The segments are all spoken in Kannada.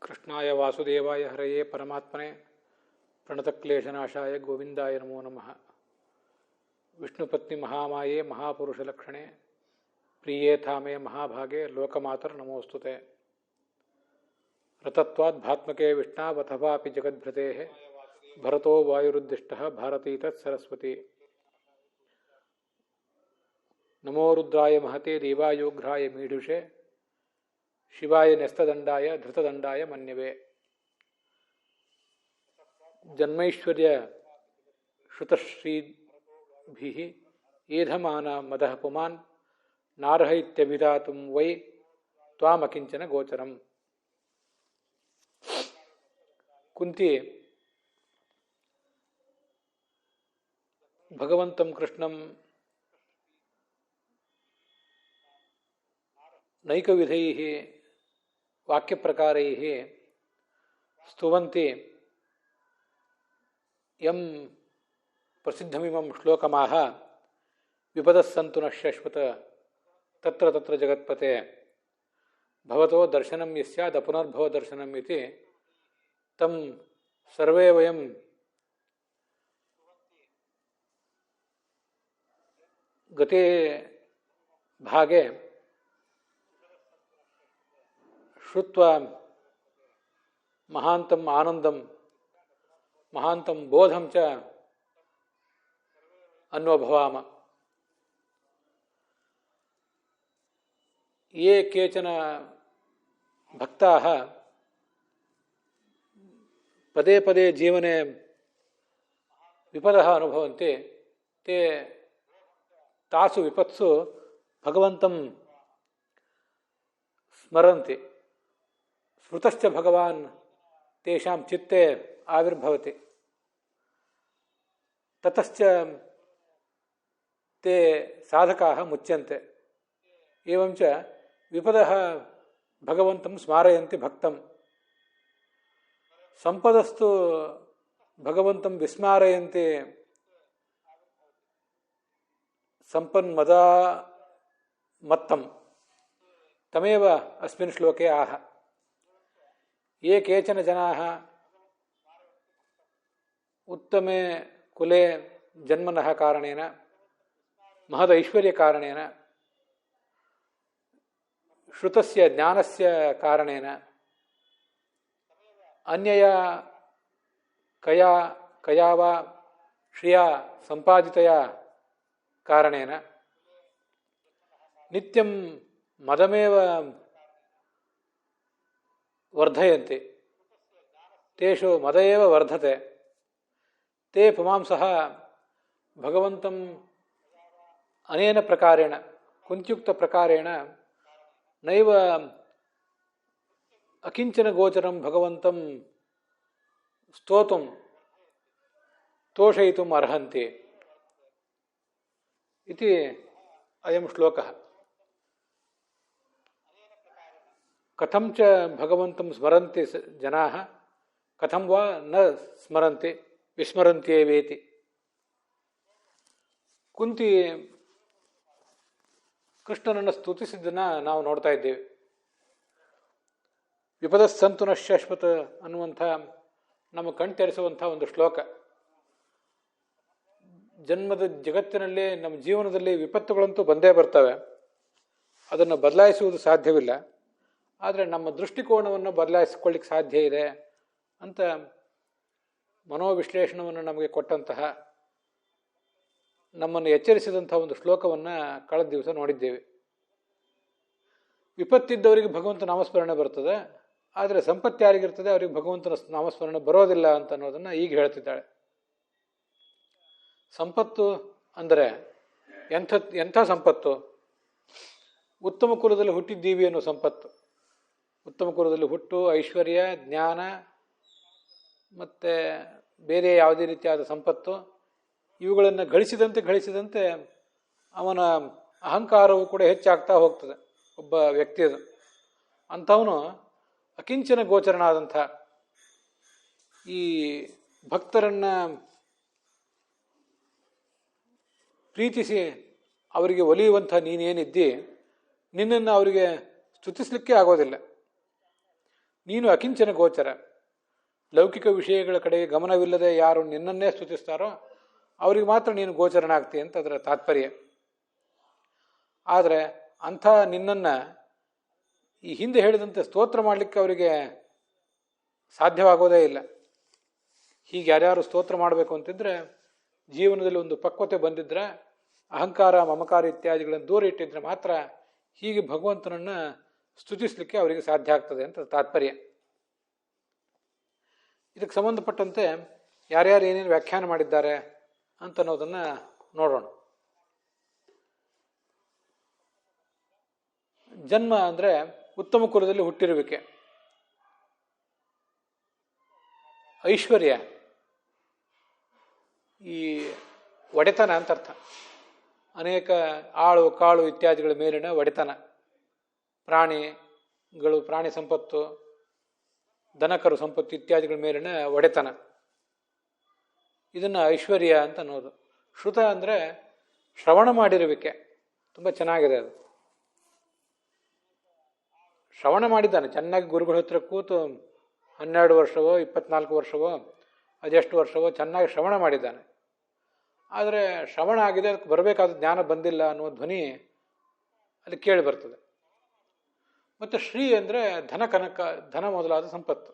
ಕೃಷ್ಣಾಯ ವಾಸುದೇವಾಯ ಹರಯೇ ಪರಮಾತ್ಮನೇ ಪ್ರಣತಕ್ಲೇಶನಾಶಾಯ ಗೋವಿಂದಾಯ ನಮೋ ನಮಃ. ವಿಷ್ಣುಪತ್ನಿ ಮಹಾಮಾಯೇ ಮಹಾಪುರುಷಲಕ್ಷಣೆ ಪ್ರಿಯೇ ಥಾಮೇ ಮಹಾಭಾಗೆ ಲೋಕಮಾತರ್ ನಮೋಸ್ತುತೆ. ರತತ್ವಾದ್ ಭಾತ್ಮಕೆ ವಿಷ್ಣಾವಥವಾಪಿ ಜಗದ್ಭೃತೆ ಭರತೋ ವಾಯುರುದ್ದಿಷ್ಟಃ ಭಾರತೀ ತತ್ ಸರಸ್ವತಿ. ನಮೋ ರುದ್ರಾಯ ಮಹತೆ ದೇವಾಯೋಘ್ರಾಯ ಮೀಢುಷೆ ಶಿವಾಯ ನ್ಯಸ್ತದಂಡಾಯ ಧೃತದಂಡಾಯ ಮನ್ಯವೇ. ಜನ್ಮೈಶ್ವರ್ಯ ಶ್ರುತಶ್ರೀಭಿಃ ಏಧಮಾನ ಮದಃ ಪುಮಾನ್ ನಾರ್ಹ ಇತ್ಯಭಿಧಾತುಂ ವೈ ತ್ವಾಮಕಿಂಚನ ಗೋಚರಂ. ಕುಂತಿ ಭಗವಂತಂ ಕೃಷ್ಣಂ ನೈಕವಿಧೈಃ ವಾಕ್ಯಪ್ರಕಾರೈಃ ಸ್ತುವಂತಿ ಯಂ ಪ್ರಸಿದ್ಧಮಿಮಂ ಶ್ಲೋಕಮಾಹ ವಿಪದಸ್ಸಂತು ನ ಶಶ್ವತ ತತ್ರ ತತ್ರ ಜಗತ್ಪತೆ ಭವತೋ ದರ್ಶನಂ ಯಸ್ಯಾದ್ ಪುನರ್ಭವ ದರ್ಶನಂ ಇತಿ ತಂ ಸರ್ವೇ ವಯಂ ಗತೆ ಭಾಗೆ ಶ್ರುತ್ವಾ ಮಹಾಂತಂ ಆನಂದಂ ಮಹಾಂತಂ ಬೋಧಂ ಚ ಅನ್ವಭವಾಮ. ಯೇ ಕೇಚನ ಭಕ್ತಾಃ ಪದೇ ಪದೇ ಜೀವನೆ ವಿಪದಃ ಅನುಭವಂತೆ ತೇ ತಾಸು ವಿಪತ್ಸು ಭಗವಂತಂ ಸ್ಮರಂತಿ. ಸ್ಮೃತಶ್ಚ ಭಗವಾನ್ ತೇಷಾಂ ಚಿತ್ತೆ ಆವಿರ್ಭವತಿ. ತತಶ್ಚ ತೇ ಸಾಧಕಾಃ ಮುಚ್ಯಂತೆ. ಏವಂಚ ವಿಪದಃ ಭಗವಂತಂ ಸ್ಮಾರಯಂತಿ ಭಕ್ತಂ. ಸಂಪದಸ್ತು ಭಗವಂತಂ ವಿಸ್ಮಾರಯಂತಿ ಸಂಪನ್ಮದಾ ಮತ್ತಂ ತಮೇವ ಅಸ್ಮಿನ್ ಶ್ಲೋಕೆ ಆಹ. ಯೇ ಕೇಚನ ಜನಾಃ ಉತ್ತಮೇ ಕುಲೆ ಜನ್ಮನಃ ಕಾರಣೇನ ಮಹದೈಶ್ವರ್ಯಕಾರಣೇನ ಶ್ರುತಸ್ಯ ಜ್ಞಾನಸ್ಯ ಕಾರಣೇನ ಅನ್ಯಯಾ ಕಯಾ ವಾ ಶ್ರಿಯಾ ಸಂಪಾದಿತಯಾ ಕಾರಣೇನ ನಿತ್ಯಂ ಮದಮೇವ ವರ್ಧಯಂತಿ. ತೇಷು ಮದ ಏವ ವರ್ಧತೆ. ತೇ ಪುಮಾಂಸಃ ಭಗವಂತಂ ಅನೇನ ಪ್ರಕಾರೇಣ ಕುಂತ್ಯುಕ್ತ ಪ್ರಕಾರೇಣ ನೈವ ಅಕಿಂಚನ ಗೋಚರಂ ಭಗವಂತಂ ಸ್ತೋತುಂ ತೋಷಯಿತುಂ ಅರ್ಹಂತಿ ಇತಿ ಅಯಂ ಶ್ಲೋಕಃ. ಕಥಂ ಚ ಭಗವಂತಂ ಸ್ಮರಂತಿ ಜನಾಃ ಕಥಂ ವಾ ನ ಸ್ಮರಂತಿ ವಿಸ್ಮರಂತ್ಯೇವೇತಿ. ಕುಂತಿ ಕೃಷ್ಣನನ್ನು ಸ್ತುತಿಸಿದ್ದನ್ನು ನಾವು ನೋಡ್ತಾ ಇದ್ದೇವೆ. ವಿಪದಸ್ಸಂತು ನ ಶಾಶ್ವತ ಅನ್ನುವಂಥ ನಮ್ಮ ಕಣ್ತೆರೆಸುವಂಥ ಒಂದು ಶ್ಲೋಕ. ಜನ್ಮದ ಜಗತ್ತಿನಲ್ಲಿ ನಮ್ಮ ಜೀವನದಲ್ಲಿ ವಿಪತ್ತುಗಳಂತೂ ಬಂದೇ ಬರ್ತವೆ. ಅದನ್ನು ಬದಲಾಯಿಸುವುದು ಸಾಧ್ಯವಿಲ್ಲ. ಆದರೆ ನಮ್ಮ ದೃಷ್ಟಿಕೋನವನ್ನು ಬದಲಾಯಿಸಿಕೊಳ್ಳಿಕ್ಕೆ ಸಾಧ್ಯ ಇದೆ ಅಂತ ಮನೋವಿಶ್ಲೇಷಣವನ್ನು ನಮಗೆ ಕೊಟ್ಟಂತಹ ನಮ್ಮನ್ನು ಎಚ್ಚರಿಸಿದಂಥ ಒಂದು ಶ್ಲೋಕವನ್ನು ಕಳೆದ ದಿವಸ ನೋಡಿದ್ದೇವೆ. ವಿಪತ್ತಿದ್ದವರಿಗೆ ಭಗವಂತ ನಾಮಸ್ಮರಣೆ ಬರ್ತದೆ, ಆದರೆ ಸಂಪತ್ತು ಯಾರಿಗಿರ್ತದೆ ಅವರಿಗೆ ಭಗವಂತನ ನಾಮಸ್ಮರಣೆ ಬರೋದಿಲ್ಲ ಅಂತ ಅನ್ನೋದನ್ನು ಈಗ ಹೇಳ್ತಿದ್ದಾಳೆ. ಸಂಪತ್ತು ಅಂದರೆ ಎಂಥ ಸಂಪತ್ತು? ಉತ್ತಮ ಕುಲದಲ್ಲಿ ಹುಟ್ಟಿದ್ದೀವಿ ಅನ್ನೋ ಸಂಪತ್ತು. ಉತ್ತಮ ಕುಲದಲ್ಲಿ ಹುಟ್ಟು, ಐಶ್ವರ್ಯ, ಜ್ಞಾನ ಮತ್ತು ಬೇರೆ ಯಾವುದೇ ರೀತಿಯಾದ ಸಂಪತ್ತು ಇವುಗಳನ್ನು ಗಳಿಸಿದಂತೆ ಅವನ ಅಹಂಕಾರವು ಕೂಡ ಹೆಚ್ಚಾಗ್ತಾ ಹೋಗ್ತದೆ ಒಬ್ಬ ವ್ಯಕ್ತಿಯದು. ಅಂಥವನು ಅಕಿಂಚನ ಗೋಚರನಾದಂಥ ಈ ಭಕ್ತರನ್ನು ಪ್ರೀತಿಸಿ ಅವರಿಗೆ ಒಲಿಯುವಂಥ ನೀನೇನಿದ್ದಿ ನಿನ್ನನ್ನು ಅವರಿಗೆ ಸ್ತುತಿಸಲಿಕ್ಕೆ ಆಗೋದಿಲ್ಲ. ನೀನು ಅಕಿಂಚನ ಗೋಚರ. ಲೌಕಿಕ ವಿಷಯಗಳ ಕಡೆಗೆ ಗಮನವಿಲ್ಲದೆ ಯಾರು ನಿನ್ನನ್ನೇ ಸ್ತುತಿಸ್ತಾರೋ ಅವರಿಗೆ ಮಾತ್ರ ನೀನು ಗೋಚರನಾಗ್ತಿ ಅಂತ ಅದರ ತಾತ್ಪರ್ಯ. ಆದರೆ ಅಂಥ ನಿನ್ನನ್ನು ಈ ಹಿಂದೆ ಹೇಳಿದಂತೆ ಸ್ತೋತ್ರ ಮಾಡಲಿಕ್ಕೆ ಅವರಿಗೆ ಸಾಧ್ಯವಾಗೋದೇ ಇಲ್ಲ. ಹೀಗೆ ಯಾರ್ಯಾರು ಸ್ತೋತ್ರ ಮಾಡಬೇಕು ಅಂತಿದ್ರೆ ಜೀವನದಲ್ಲಿ ಒಂದು ಪಕ್ವತೆ ಬಂದಿದ್ರೆ, ಅಹಂಕಾರ ಮಮಕಾರ ಇತ್ಯಾದಿಗಳನ್ನು ದೂರ ಇಟ್ಟಿದ್ರೆ ಮಾತ್ರ ಹೀಗೆ ಭಗವಂತನನ್ನು ಸ್ತುತಿಸಲಿಕ್ಕೆ ಅವರಿಗೆ ಸಾಧ್ಯ ಆಗ್ತದೆ ಅಂತ ತಾತ್ಪರ್ಯ. ಇದಕ್ಕೆ ಸಂಬಂಧಪಟ್ಟಂತೆ ಯಾರ್ಯಾರು ಏನೇನು ವ್ಯಾಖ್ಯಾನ ಮಾಡಿದ್ದಾರೆ ಅಂತ ಅನ್ನೋದನ್ನು ನೋಡೋಣ. ಜನ್ಮ ಅಂದರೆ ಉತ್ತಮ ಕುಲದಲ್ಲಿ ಹುಟ್ಟಿರುವಿಕೆ. ಐಶ್ವರ್ಯ ಈ ಒಡೆತನ ಅಂತ ಅರ್ಥ. ಅನೇಕ ಆಳು ಕಾಳು ಇತ್ಯಾದಿಗಳ ಮೇಲಿನ ಒಡೆತನ, ಪ್ರಾಣಿ ಸಂಪತ್ತು, ದನಕರು ಸಂಪತ್ತು ಇತ್ಯಾದಿಗಳ ಮೇಲಿನ ಒಡೆತನ, ಇದನ್ನು ಐಶ್ವರ್ಯ ಅಂತ ಅನ್ನೋದು. ಶ್ರುತ ಅಂದರೆ ಶ್ರವಣ ಮಾಡಿರುವಿಕೆ. ತುಂಬ ಚೆನ್ನಾಗಿದೆ ಅದು. ಶ್ರವಣ ಮಾಡಿದ್ದಾನೆ ಚೆನ್ನಾಗಿ, ಗುರುಗಳ ಹತ್ರ ಕೂತು 12 ವರ್ಷವೋ 24 ವರ್ಷವೋ ಅದೆಷ್ಟು ವರ್ಷವೋ ಚೆನ್ನಾಗಿ ಶ್ರವಣ ಮಾಡಿದ್ದಾನೆ. ಆದರೆ ಶ್ರವಣ ಆಗಿದೆ, ಅದಕ್ಕೆ ಬರಬೇಕಾದ ಜ್ಞಾನ ಬಂದಿಲ್ಲ ಅನ್ನುವ ಧ್ವನಿ ಅಲ್ಲಿ ಕೇಳಿ ಬರ್ತದೆ. ಮತ್ತು ಶ್ರೀ ಅಂದರೆ ಧನ ಮೊದಲಾದ ಸಂಪತ್ತು,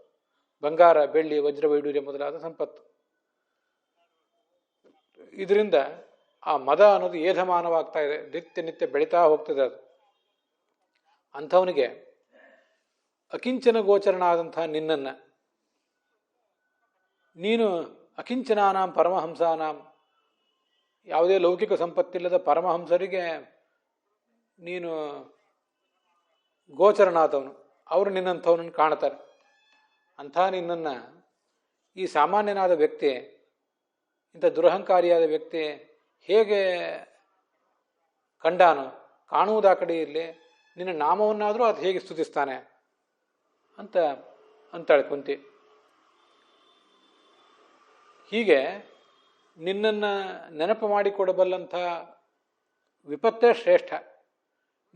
ಬಂಗಾರ ಬೆಳ್ಳಿ ವಜ್ರ ವೈಡೂರ್ಯ ಮೊದಲಾದ ಸಂಪತ್ತು. ಇದರಿಂದ ಆ ಮದ ಅನ್ನೋದು ಏಧಮಾನವಾಗ್ತಾ ಇದೆ, ನಿತ್ಯ ಬೆಳೀತಾ ಹೋಗ್ತದೆ ಅದು. ಅಂಥವನಿಗೆ ಅಕಿಂಚನ ಗೋಚರನಾದಂಥ ನಿನ್ನನ್ನು, ನೀನು ಅಕಿಂಚನಾನಾಂ ಪರಮಹಂಸಾನಾಂ, ಯಾವುದೇ ಲೌಕಿಕ ಸಂಪತ್ತಿಲ್ಲದ ಪರಮಹಂಸರಿಗೆ ನೀನು ಗೋಚರನಾದವನು. ಅವರು ನಿನ್ನಂಥವನನ್ನು ಕಾಣ್ತಾರೆ. ಅಂಥ ನಿನ್ನನ್ನು ಈ ಸಾಮಾನ್ಯನಾದ ವ್ಯಕ್ತಿ, ಇಂಥ ದುರಹಂಕಾರಿಯಾದ ವ್ಯಕ್ತಿ ಹೇಗೆ ಕಂಡಾನು? ಕಾಣುವುದಾ ಕಡೆ ಇರಲಿ, ನಿನ್ನ ನಾಮವನ್ನಾದರೂ ಅದು ಹೇಗೆ ಸ್ತುತಿಸ್ತಾನೆ ಅಂತ ಅಂತಾಳೆ ಕುಂತಿ. ಹೀಗೆ ನಿನ್ನನ್ನು ನೆನಪು ಮಾಡಿಕೊಡಬಲ್ಲಂಥ ವಿಪತ್ತೇ ಶ್ರೇಷ್ಠ,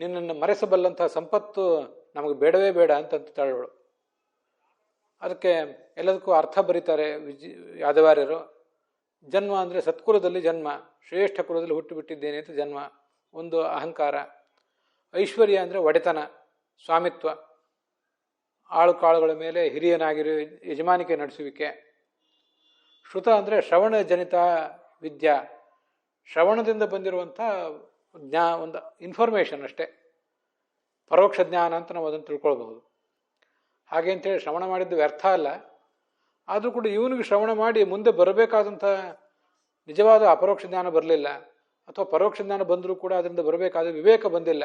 ನಿನ್ನನ್ನು ಮರೆಸಬಲ್ಲಂಥ ಸಂಪತ್ತು ನಮಗೆ ಬೇಡವೇ ಬೇಡ ಅಂತ ತಾಳವಳು. ಅದಕ್ಕೆ ಎಲ್ಲದಕ್ಕೂ ಅರ್ಥ ಬರೀತಾರೆ ಯಾದವಾರ್ಯರು. ಜನ್ಮ ಅಂದರೆ ಸತ್ಕುಲದಲ್ಲಿ ಜನ್ಮ, ಶ್ರೇಷ್ಠ ಕುಲದಲ್ಲಿ ಹುಟ್ಟುಬಿಟ್ಟಿದ್ದೇನೆ ಅಂತ ಜನ್ಮ, ಒಂದು ಅಹಂಕಾರ. ಐಶ್ವರ್ಯ ಅಂದರೆ ಒಡೆತನ, ಸ್ವಾಮಿತ್ವ, ಆಳು ಕಾಳುಗಳ ಮೇಲೆ ಹಿರಿಯನಾಗಿರೋ ಯಜಮಾನಿಕೆ ನಡೆಸುವಿಕೆ. ಶ್ರುತ ಅಂದರೆ ಶ್ರವಣ ಜನಿತ ವಿದ್ಯಾ, ಶ್ರವಣದಿಂದ ಬಂದಿರುವಂಥ ಒಂದು ಇನ್ಫಾರ್ಮೇಷನ್ ಅಷ್ಟೇ, ಪರೋಕ್ಷ ಜ್ಞಾನ ಅಂತ ನಾವು ಅದನ್ನು ತಿಳ್ಕೊಳ್ಬಹುದು. ಹಾಗೆ ಅಂತೇಳಿ ಶ್ರವಣ ಮಾಡಿದ್ದು ವ್ಯರ್ಥ ಅಲ್ಲ. ಆದರೂ ಕೂಡ ಇವನಿಗೆ ಶ್ರವಣ ಮಾಡಿ ಮುಂದೆ ಬರಬೇಕಾದಂಥ ನಿಜವಾದ ಅಪರೋಕ್ಷ ಜ್ಞಾನ ಬರಲಿಲ್ಲ, ಅಥವಾ ಪರೋಕ್ಷ ಜ್ಞಾನ ಬಂದರೂ ಕೂಡ ಅದರಿಂದ ಬರಬೇಕಾದ ವಿವೇಕ ಬಂದಿಲ್ಲ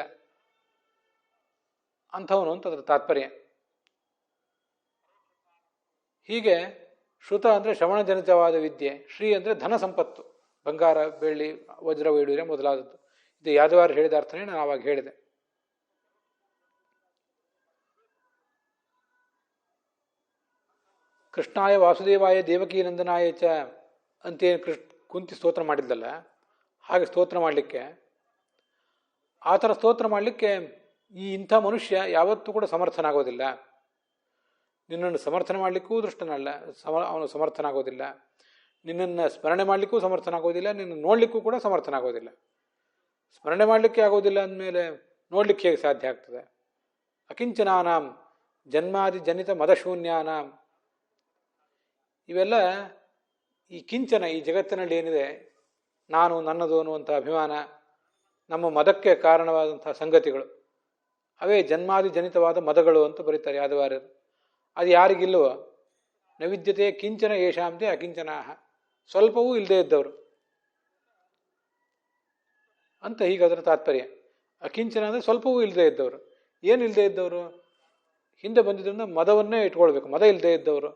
ಅಂಥವನು ಅಂತ ಅದರ ತಾತ್ಪರ್ಯ. ಹೀಗೆ ಶ್ರುತ ಅಂದರೆ ಶ್ರವಣಜನಿತವಾದ ವಿದ್ಯೆ, ಶ್ರೀ ಅಂದರೆ ಧನ ಸಂಪತ್ತು, ಬಂಗಾರ ಬೆಳ್ಳಿ ವಜ್ರ ವೈಡೂರ್ಯ ಮೊದಲಾದದ್ದು. ಇದು ಯಾದವಾರ್ಯ ಹೇಳಿದ ಅರ್ಥನೇ ನಾನು ಆವಾಗ ಹೇಳಿದೆ. ಕೃಷ್ಣಾಯ ವಾಸುದೇವಾಯ ದೇವಕೀ ನಂದನಾಯ ಚ ಅಂತೇನು ಕುಂತಿ ಸ್ತೋತ್ರ ಮಾಡಿದ್ದಲ್ಲ, ಹಾಗೆ ಸ್ತೋತ್ರ ಮಾಡಲಿಕ್ಕೆ, ಆ ಥರ ಸ್ತೋತ್ರ ಮಾಡಲಿಕ್ಕೆ ಇಂಥ ಮನುಷ್ಯ ಯಾವತ್ತೂ ಕೂಡ ಸಮರ್ಥನಾಗೋದಿಲ್ಲ. ನಿನ್ನನ್ನು ಸಮರ್ಥನೆ ಮಾಡಲಿಕ್ಕೂ ದೃಷ್ಟನಲ್ಲ, ಅವನು ಸಮರ್ಥನಾಗೋದಿಲ್ಲ. ನಿನ್ನನ್ನು ಸ್ಮರಣೆ ಮಾಡಲಿಕ್ಕೂ ಸಮರ್ಥನಾಗೋದಿಲ್ಲ, ನಿನ್ನ ನೋಡಲಿಕ್ಕೂ ಕೂಡ ಸಮರ್ಥನಾಗೋದಿಲ್ಲ. ಸ್ಮರಣೆ ಮಾಡಲಿಕ್ಕೆ ಆಗೋದಿಲ್ಲ ಅಂದಮೇಲೆ ನೋಡಲಿಕ್ಕೆ ಹೇಗೆ ಸಾಧ್ಯ ಆಗ್ತದೆ? ಅಕಿಂಚನಾನಾಂ ಜನ್ಮಾದಿ ಜನಿತ ಮದಶೂನ್ಯಾನಾಂ, ಇವೆಲ್ಲ ಈ ಕಿಂಚನ, ಈ ಜಗತ್ತಿನಲ್ಲಿ ಏನಿದೆ ನಾನು ನನ್ನದು ಅನ್ನುವಂಥ ಅಭಿಮಾನ, ನಮ್ಮ ಮದಕ್ಕೆ ಕಾರಣವಾದಂಥ ಸಂಗತಿಗಳು, ಅವೇ ಜನ್ಮಾದಿ ಜನಿತವಾದ ಮದಗಳು ಅಂತ ಬರೀತಾರೆ ಯಾದವಾರ್ಯರು. ಅದು ಯಾರಿಗಿಲ್ಲವೋ ನೈವಿದ್ಯತೆ ಕಿಂಚನ ಯೇಷಾಂತೆ ಅಕಿಂಚನಾಹ, ಸ್ವಲ್ಪವೂ ಇಲ್ಲದೇ ಇದ್ದವರು ಅಂತ ಹೀಗೆ ಅದರ ತಾತ್ಪರ್ಯ. ಅಕಿಂಚನ ಅಂದರೆ ಸ್ವಲ್ಪವೂ ಇಲ್ಲದೇ ಇದ್ದವರು. ಏನು ಇಲ್ಲದೇ ಇದ್ದವರು? ಹಿಂದೆ ಬಂದಿದ್ದರಿಂದ ಮದವನ್ನೇ ಇಟ್ಕೊಳ್ಬೇಕು. ಮದ ಇಲ್ಲದೇ ಇದ್ದವರು.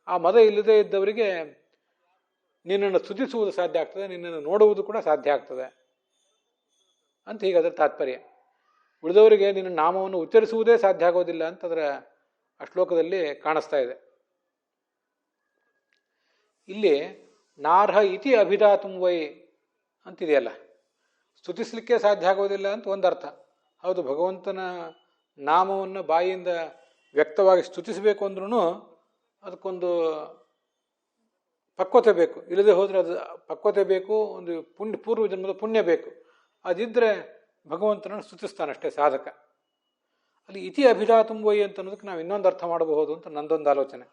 ಆ ಮದ ಇಲ್ಲದೇ ಇದ್ದವರಿಗೆ ನಿನ್ನನ್ನು ಸ್ತುತಿಸುವುದು ಸಾಧ್ಯ ಆಗ್ತದೆ, ನಿನ್ನನ್ನು ನೋಡುವುದು ಕೂಡ ಸಾಧ್ಯ ಆಗ್ತದೆ ಅಂತ ಹೀಗೆ ಅದರ ತಾತ್ಪರ್ಯ. ಉಳಿದವರಿಗೆ ನಿನ್ನ ನಾಮವನ್ನು ಉಚ್ಚರಿಸುವುದೇ ಸಾಧ್ಯ ಆಗೋದಿಲ್ಲ ಅಂತ ಅದರ ಆ ಶ್ಲೋಕದಲ್ಲಿ ಕಾಣಿಸ್ತಾ ಇದೆ. ಇಲ್ಲಿ ನಾರ್ಹ ಇತಿ ಅಭಿಧಾತುಂ ವೈ ಅಂತಿದೆಯಲ್ಲ, ಸ್ತುತಿಸಲಿಕ್ಕೆ ಸಾಧ್ಯ ಆಗೋದಿಲ್ಲ ಅಂತ ಒಂದರ್ಥ. ಹೌದು, ಭಗವಂತನ ನಾಮವನ್ನು ಬಾಯಿಯಿಂದ ವ್ಯಕ್ತವಾಗಿ ಸ್ತುತಿಸಬೇಕು ಅಂದ್ರೂ ಅದಕ್ಕೊಂದು ಪಕ್ವತೆ ಬೇಕು. ಇಲ್ಲದೆ ಹೋದರೆ ಅದು ಪಕ್ವತೆ ಬೇಕು, ಒಂದು ಪೂರ್ವ ಜನ್ಮದ ಪುಣ್ಯ ಬೇಕು. ಅದಿದ್ದರೆ ಭಗವಂತನನ್ನು ಸ್ತುತಿಸ್ತಾನಷ್ಟೇ ಸಾಧಕ. ಅಲ್ಲಿ ಇತಿ ಅಭಿಧಾತುಂಬೊಯ್ ಅಂತ ಅನ್ನೋದಕ್ಕೆ ನಾವು ಇನ್ನೊಂದು ಅರ್ಥ ಮಾಡಬಹುದು ಅಂತ ನಂದೊಂದು ಆಲೋಚನೆ.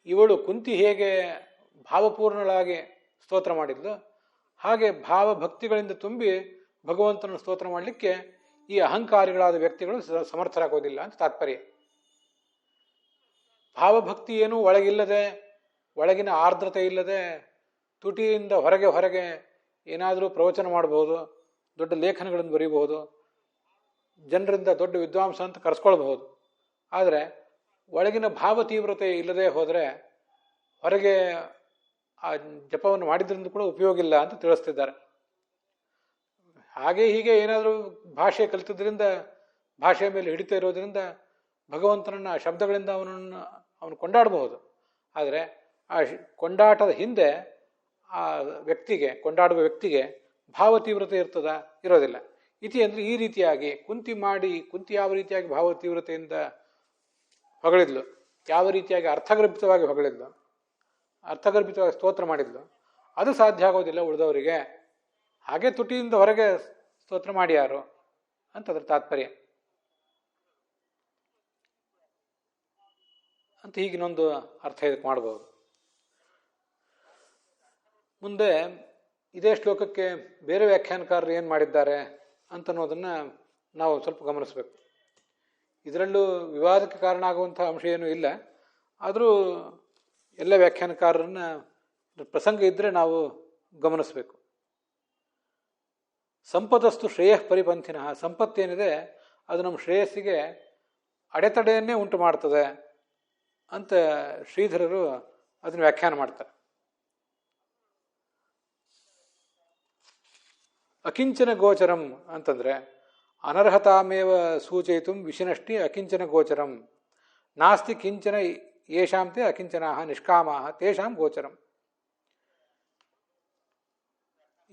ಇವಳು ಕುಂತಿ ಹೇಗೆ ಭಾವಪೂರ್ಣಳಾಗಿ ಸ್ತೋತ್ರ ಮಾಡಿದ್ಲು, ಹಾಗೆ ಭಾವಭಕ್ತಿಗಳಿಂದ ತುಂಬಿ ಭಗವಂತನನ್ನು ಸ್ತೋತ್ರ ಮಾಡಲಿಕ್ಕೆ ಈ ಅಹಂಕಾರಿಗಳಾದ ವ್ಯಕ್ತಿಗಳು ಸಮರ್ಥರಾಗೋದಿಲ್ಲ ಅಂತ ತಾತ್ಪರ್ಯ. ಭಾವಭಕ್ತಿ ಏನು ಒಳಗಿಲ್ಲದೆ, ಒಳಗಿನ ಆರ್ದ್ರತೆ ಇಲ್ಲದೆ, ತುಟಿಯಿಂದ ಹೊರಗೆ ಏನಾದರೂ ಪ್ರವಚನ ಮಾಡಬಹುದು, ದೊಡ್ಡ ಲೇಖನಗಳನ್ನು ಬರೀಬಹುದು, ಜನರಿಂದ ದೊಡ್ಡ ವಿದ್ವಾಂಸ ಅಂತ ಕರೆಸ್ಕೊಳ್ಬಹುದು. ಆದರೆ ಒಳಗಿನ ಭಾವ ತೀವ್ರತೆ ಇಲ್ಲದೆ ಹೋದರೆ ಹೊರಗೆ ಆ ಜಪವನ್ನು ಮಾಡಿದ್ರಿಂದ ಕೂಡ ಉಪಯೋಗ ಇಲ್ಲ ಅಂತ ತಿಳಿಸ್ತಿದ್ದಾರೆ. ಹಾಗೆ ಹೀಗೆ ಏನಾದರೂ ಭಾಷೆ ಕಲಿತದ್ರಿಂದ, ಭಾಷೆಯ ಮೇಲೆ ಹಿಡಿತಾ ಇರೋದ್ರಿಂದ ಭಗವಂತನನ್ನ ಶಬ್ದಗಳಿಂದ ಅವನು ಕೊಂಡಾಡಬಹುದು. ಆದರೆ ಆ ಕೊಂಡಾಟದ ಹಿಂದೆ ಆ ವ್ಯಕ್ತಿಗೆ, ಕೊಂಡಾಡುವ ವ್ಯಕ್ತಿಗೆ ಭಾವ ತೀವ್ರತೆ ಇರೋದಿಲ್ಲ. ಇತಿ ಅಂದರೆ ಈ ರೀತಿಯಾಗಿ ಕುಂತಿ ಯಾವ ರೀತಿಯಾಗಿ ಭಾವ ತೀವ್ರತೆಯಿಂದ ಹೊಗಳಿದ್ಲು, ಯಾವ ರೀತಿಯಾಗಿ ಅರ್ಥಗರ್ಭಿತವಾಗಿ ಹೊಗಳಿದ್ಲು, ಅರ್ಥಗರ್ಭಿತವಾಗಿ ಸ್ತೋತ್ರ ಮಾಡಿದ್ಲು, ಅದು ಸಾಧ್ಯ ಆಗೋದಿಲ್ಲ ಉಳಿದವರಿಗೆ. ಹಾಗೆ ತುಟಿಯಿಂದ ಹೊರಗೆ ಸ್ತೋತ್ರ ಮಾಡಿ ಯಾರು ಅಂತ ಅದರ ತಾತ್ಪರ್ಯ ಅಂತ ಹೀಗಿನೊಂದು ಅರ್ಥ ಇದಕ್ಕೆ ಮಾಡಬಹುದು. ಮುಂದೆ ಇದೇ ಶ್ಲೋಕಕ್ಕೆ ಬೇರೆ ವ್ಯಾಖ್ಯಾನಕಾರರು ಏನು ಮಾಡಿದ್ದಾರೆ ಅಂತನ್ನೋದನ್ನು ನಾವು ಸ್ವಲ್ಪ ಗಮನಿಸಬೇಕು. ಇದರಲ್ಲೂ ವಿವಾದಕ್ಕೆ ಕಾರಣ ಆಗುವಂಥ ಅಂಶ ಏನೂ ಇಲ್ಲ. ಆದರೂ ಎಲ್ಲ ವ್ಯಾಖ್ಯಾನಕಾರರನ್ನ ಪ್ರಸಂಗ ಇದ್ದರೆ ನಾವು ಗಮನಿಸಬೇಕು. ಸಂಪದಸ್ತು ಶ್ರೇಯಃ ಪರಿಪಂಥಿನಃ, ಸಂಪತ್ತೇನಿದೆ ಅದು ನಮ್ಮ ಶ್ರೇಯಸ್ಸಿಗೆ ಅಡೆತಡೆಯನ್ನೇ ಉಂಟು ಮಾಡ್ತದೆ ಅಂತ ಶ್ರೀಧರರು ಅದನ್ನು ವ್ಯಾಖ್ಯಾನ ಮಾಡ್ತಾರೆ. ಅಕಿಂಚನ ಗೋಚರಂ ಅಂತಂದರೆ ಅನರ್ಹತಾಮೇವ ಸೂಚಯಿತು ವಿಷಿನಷ್ಟಿ ಅಕಿಂಚನ ಗೋಚರಂ ನಾಸ್ತಿ ಕಿಂಚನ ಯೇಷಾಂತೆ ಅಕಿಂಚನಾಹ ನಿಷ್ಕಾಮಾಹ ತೇಷಾಂ ಗೋಚರಂ.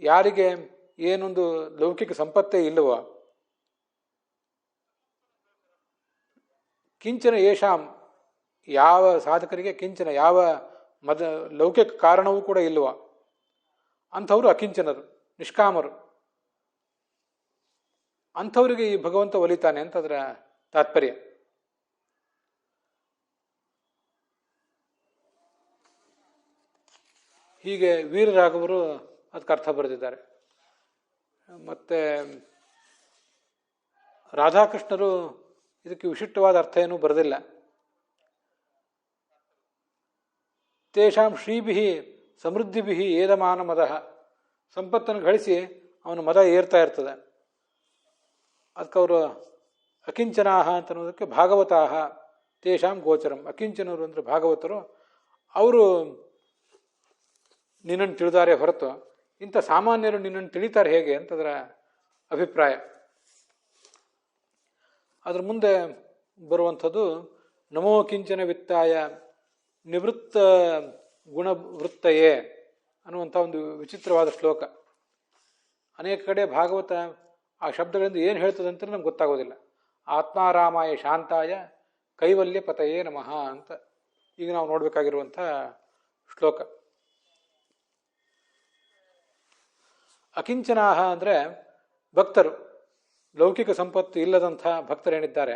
ಯಾರಿಗೆ ಏನೊಂದು ಲೌಕಿಕ ಸಂಪತ್ತೇ ಇಲ್ಲವೋ, ಕಿಂಚನ ಯೇಷಾಂ, ಯಾವ ಸಾಧಕರಿಗೆ ಕಿಂಚನ ಯಾವ ಲೌಕಿಕ ಕಾರಣವೂ ಕೂಡ ಇಲ್ಲವೋ ಅಂಥವರು ಅಕಿಂಚನರು, ನಿಷ್ಕಾಮರು, ಅಂಥವರಿಗೆ ಈ ಭಗವಂತ ಒಲಿತಾನೆ ಅಂತ ಅದರ ತಾತ್ಪರ್ಯ. ಹೀಗೆ ವೀರರಾಘವರು ಅದಕ್ಕೆ ಅರ್ಥ ಬರೆದಿದ್ದಾರೆ. ಮತ್ತೆ ರಾಧಾಕೃಷ್ಣರು ಇದಕ್ಕೆ ವಿಶಿಷ್ಟವಾದ ಅರ್ಥ ಏನೂ ಬರೆದಿಲ್ಲ. ತೇಷಾಂ ಶ್ರೀಭಿಹಿ ಸಮೃದ್ಧಿಭಿಹಿ ಏದಮಾನ ಮದಃ, ಸಂಪತ್ತನ್ನು ಗಳಿಸಿ ಅವನ ಮದ ಏರ್ತಾ ಇರ್ತದೆ. ಅದಕ್ಕೆ ಅವರು ಅಕಿಂಚನಾಹ ಅಂತ ಅನ್ನೋದಕ್ಕೆ ಭಾಗವತಾಹ ತೇಷಾಂ ಗೋಚರಂ. ಅಕಿಂಚನರು ಅಂದರೆ ಭಾಗವತರು, ಅವರು ನಿನ್ನನ್ನು ತಿಳಿದಾರೆ ಹೊರತು ಇಂಥ ಸಾಮಾನ್ಯರು ನಿನ್ನನ್ನು ತಿಳಿತಾರೆ ಹೇಗೆ ಅಂತ ಅದರ ಅಭಿಪ್ರಾಯ. ಅದರ ಮುಂದೆ ಬರುವಂಥದ್ದು ನಮೋ ಕಿಂಚನ ವಿತ್ತಾಯ ನಿವೃತ್ತ ಗುಣವೃತ್ತಯೇ ಅನ್ನುವಂಥ ಒಂದು ವಿಚಿತ್ರವಾದ ಶ್ಲೋಕ. ಅನೇಕ ಕಡೆ ಭಾಗವತ ಆ ಶಬ್ದಗಳಿಂದ ಏನು ಹೇಳ್ತದೆ ಅಂತ ನಮ್ಗೆ ಗೊತ್ತಾಗೋದಿಲ್ಲ. ಆತ್ಮಾರಾಮಾಯ ಶಾಂತಾಯ ಕೈವಲ್ಯ ಪತಯೇ ನಮಃ ಅಂತ ಈಗ ನಾವು ನೋಡಬೇಕಾಗಿರುವಂಥ ಶ್ಲೋಕ. ಅಕಿಂಚನಾಹ ಅಂದರೆ ಭಕ್ತರು, ಲೌಕಿಕ ಸಂಪತ್ತು ಇಲ್ಲದಂಥ ಭಕ್ತರೇನಿದ್ದಾರೆ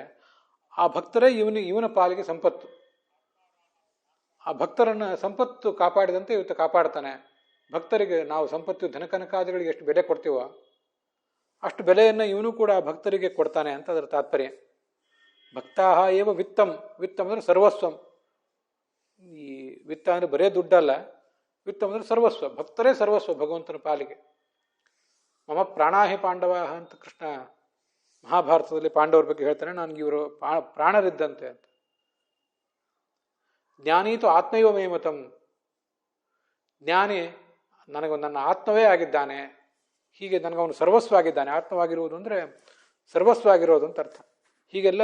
ಆ ಭಕ್ತರೇ ಇವನ ಪಾಲಿಗೆ ಸಂಪತ್ತು. ಆ ಭಕ್ತರನ್ನು ಸಂಪತ್ತು ಕಾಪಾಡಿದಂತೆ ಇವತ್ತು ಕಾಪಾಡ್ತಾನೆ. ಭಕ್ತರಿಗೆ ನಾವು ಸಂಪತ್ತು ಧನಕನಕಾದಿಗಳಿಗೆ ಎಷ್ಟು ಬೆಲೆ ಕೊಡ್ತೀವೋ ಅಷ್ಟು ಬೆಲೆಯನ್ನು ಇವನು ಕೂಡ ಭಕ್ತರಿಗೆ ಕೊಡ್ತಾನೆ ಅಂತ ಅದರ ತಾತ್ಪರ್ಯ. ಭಕ್ತಾಹ ಏವ ವಿತ್ತಂ, ವಿತ್ತಂ ಅಂದರೆ ಸರ್ವಸ್ವಂ. ಈ ವಿತ್ತ ಅಂದರೆ ಬರೇ ದುಡ್ಡಲ್ಲ, ವಿತ್ತಂ ಅಂದರೆ ಸರ್ವಸ್ವ, ಭಕ್ತರೇ ಸರ್ವಸ್ವ ಭಗವಂತನ ಪಾಲಿಗೆ. ಮಮ ಪ್ರಾಣಾಹಿ ಪಾಂಡವ ಅಂತ ಕೃಷ್ಣ ಮಹಾಭಾರತದಲ್ಲಿ ಪಾಂಡವರ ಬಗ್ಗೆ ಹೇಳ್ತಾನೆ, ನನಗೆ ಇವರು ಪ್ರಾಣರಿದ್ದಂತೆ ಅಂತ. ಜ್ಞಾನೀತು ಆತ್ಮೈವ ಮೇಮತಂ, ಜ್ಞಾನಿ ನನ್ನ ಆತ್ಮವೇ ಆಗಿದ್ದಾನೆ, ಹೀಗೆ ನನಗವನು ಸರ್ವಸ್ವ ಆಗಿದ್ದಾನೆ. ಆತ್ಮವಾಗಿರುವುದು ಅಂದರೆ ಸರ್ವಸ್ವ ಆಗಿರೋದು ಅಂತ ಅರ್ಥ. ಹೀಗೆಲ್ಲ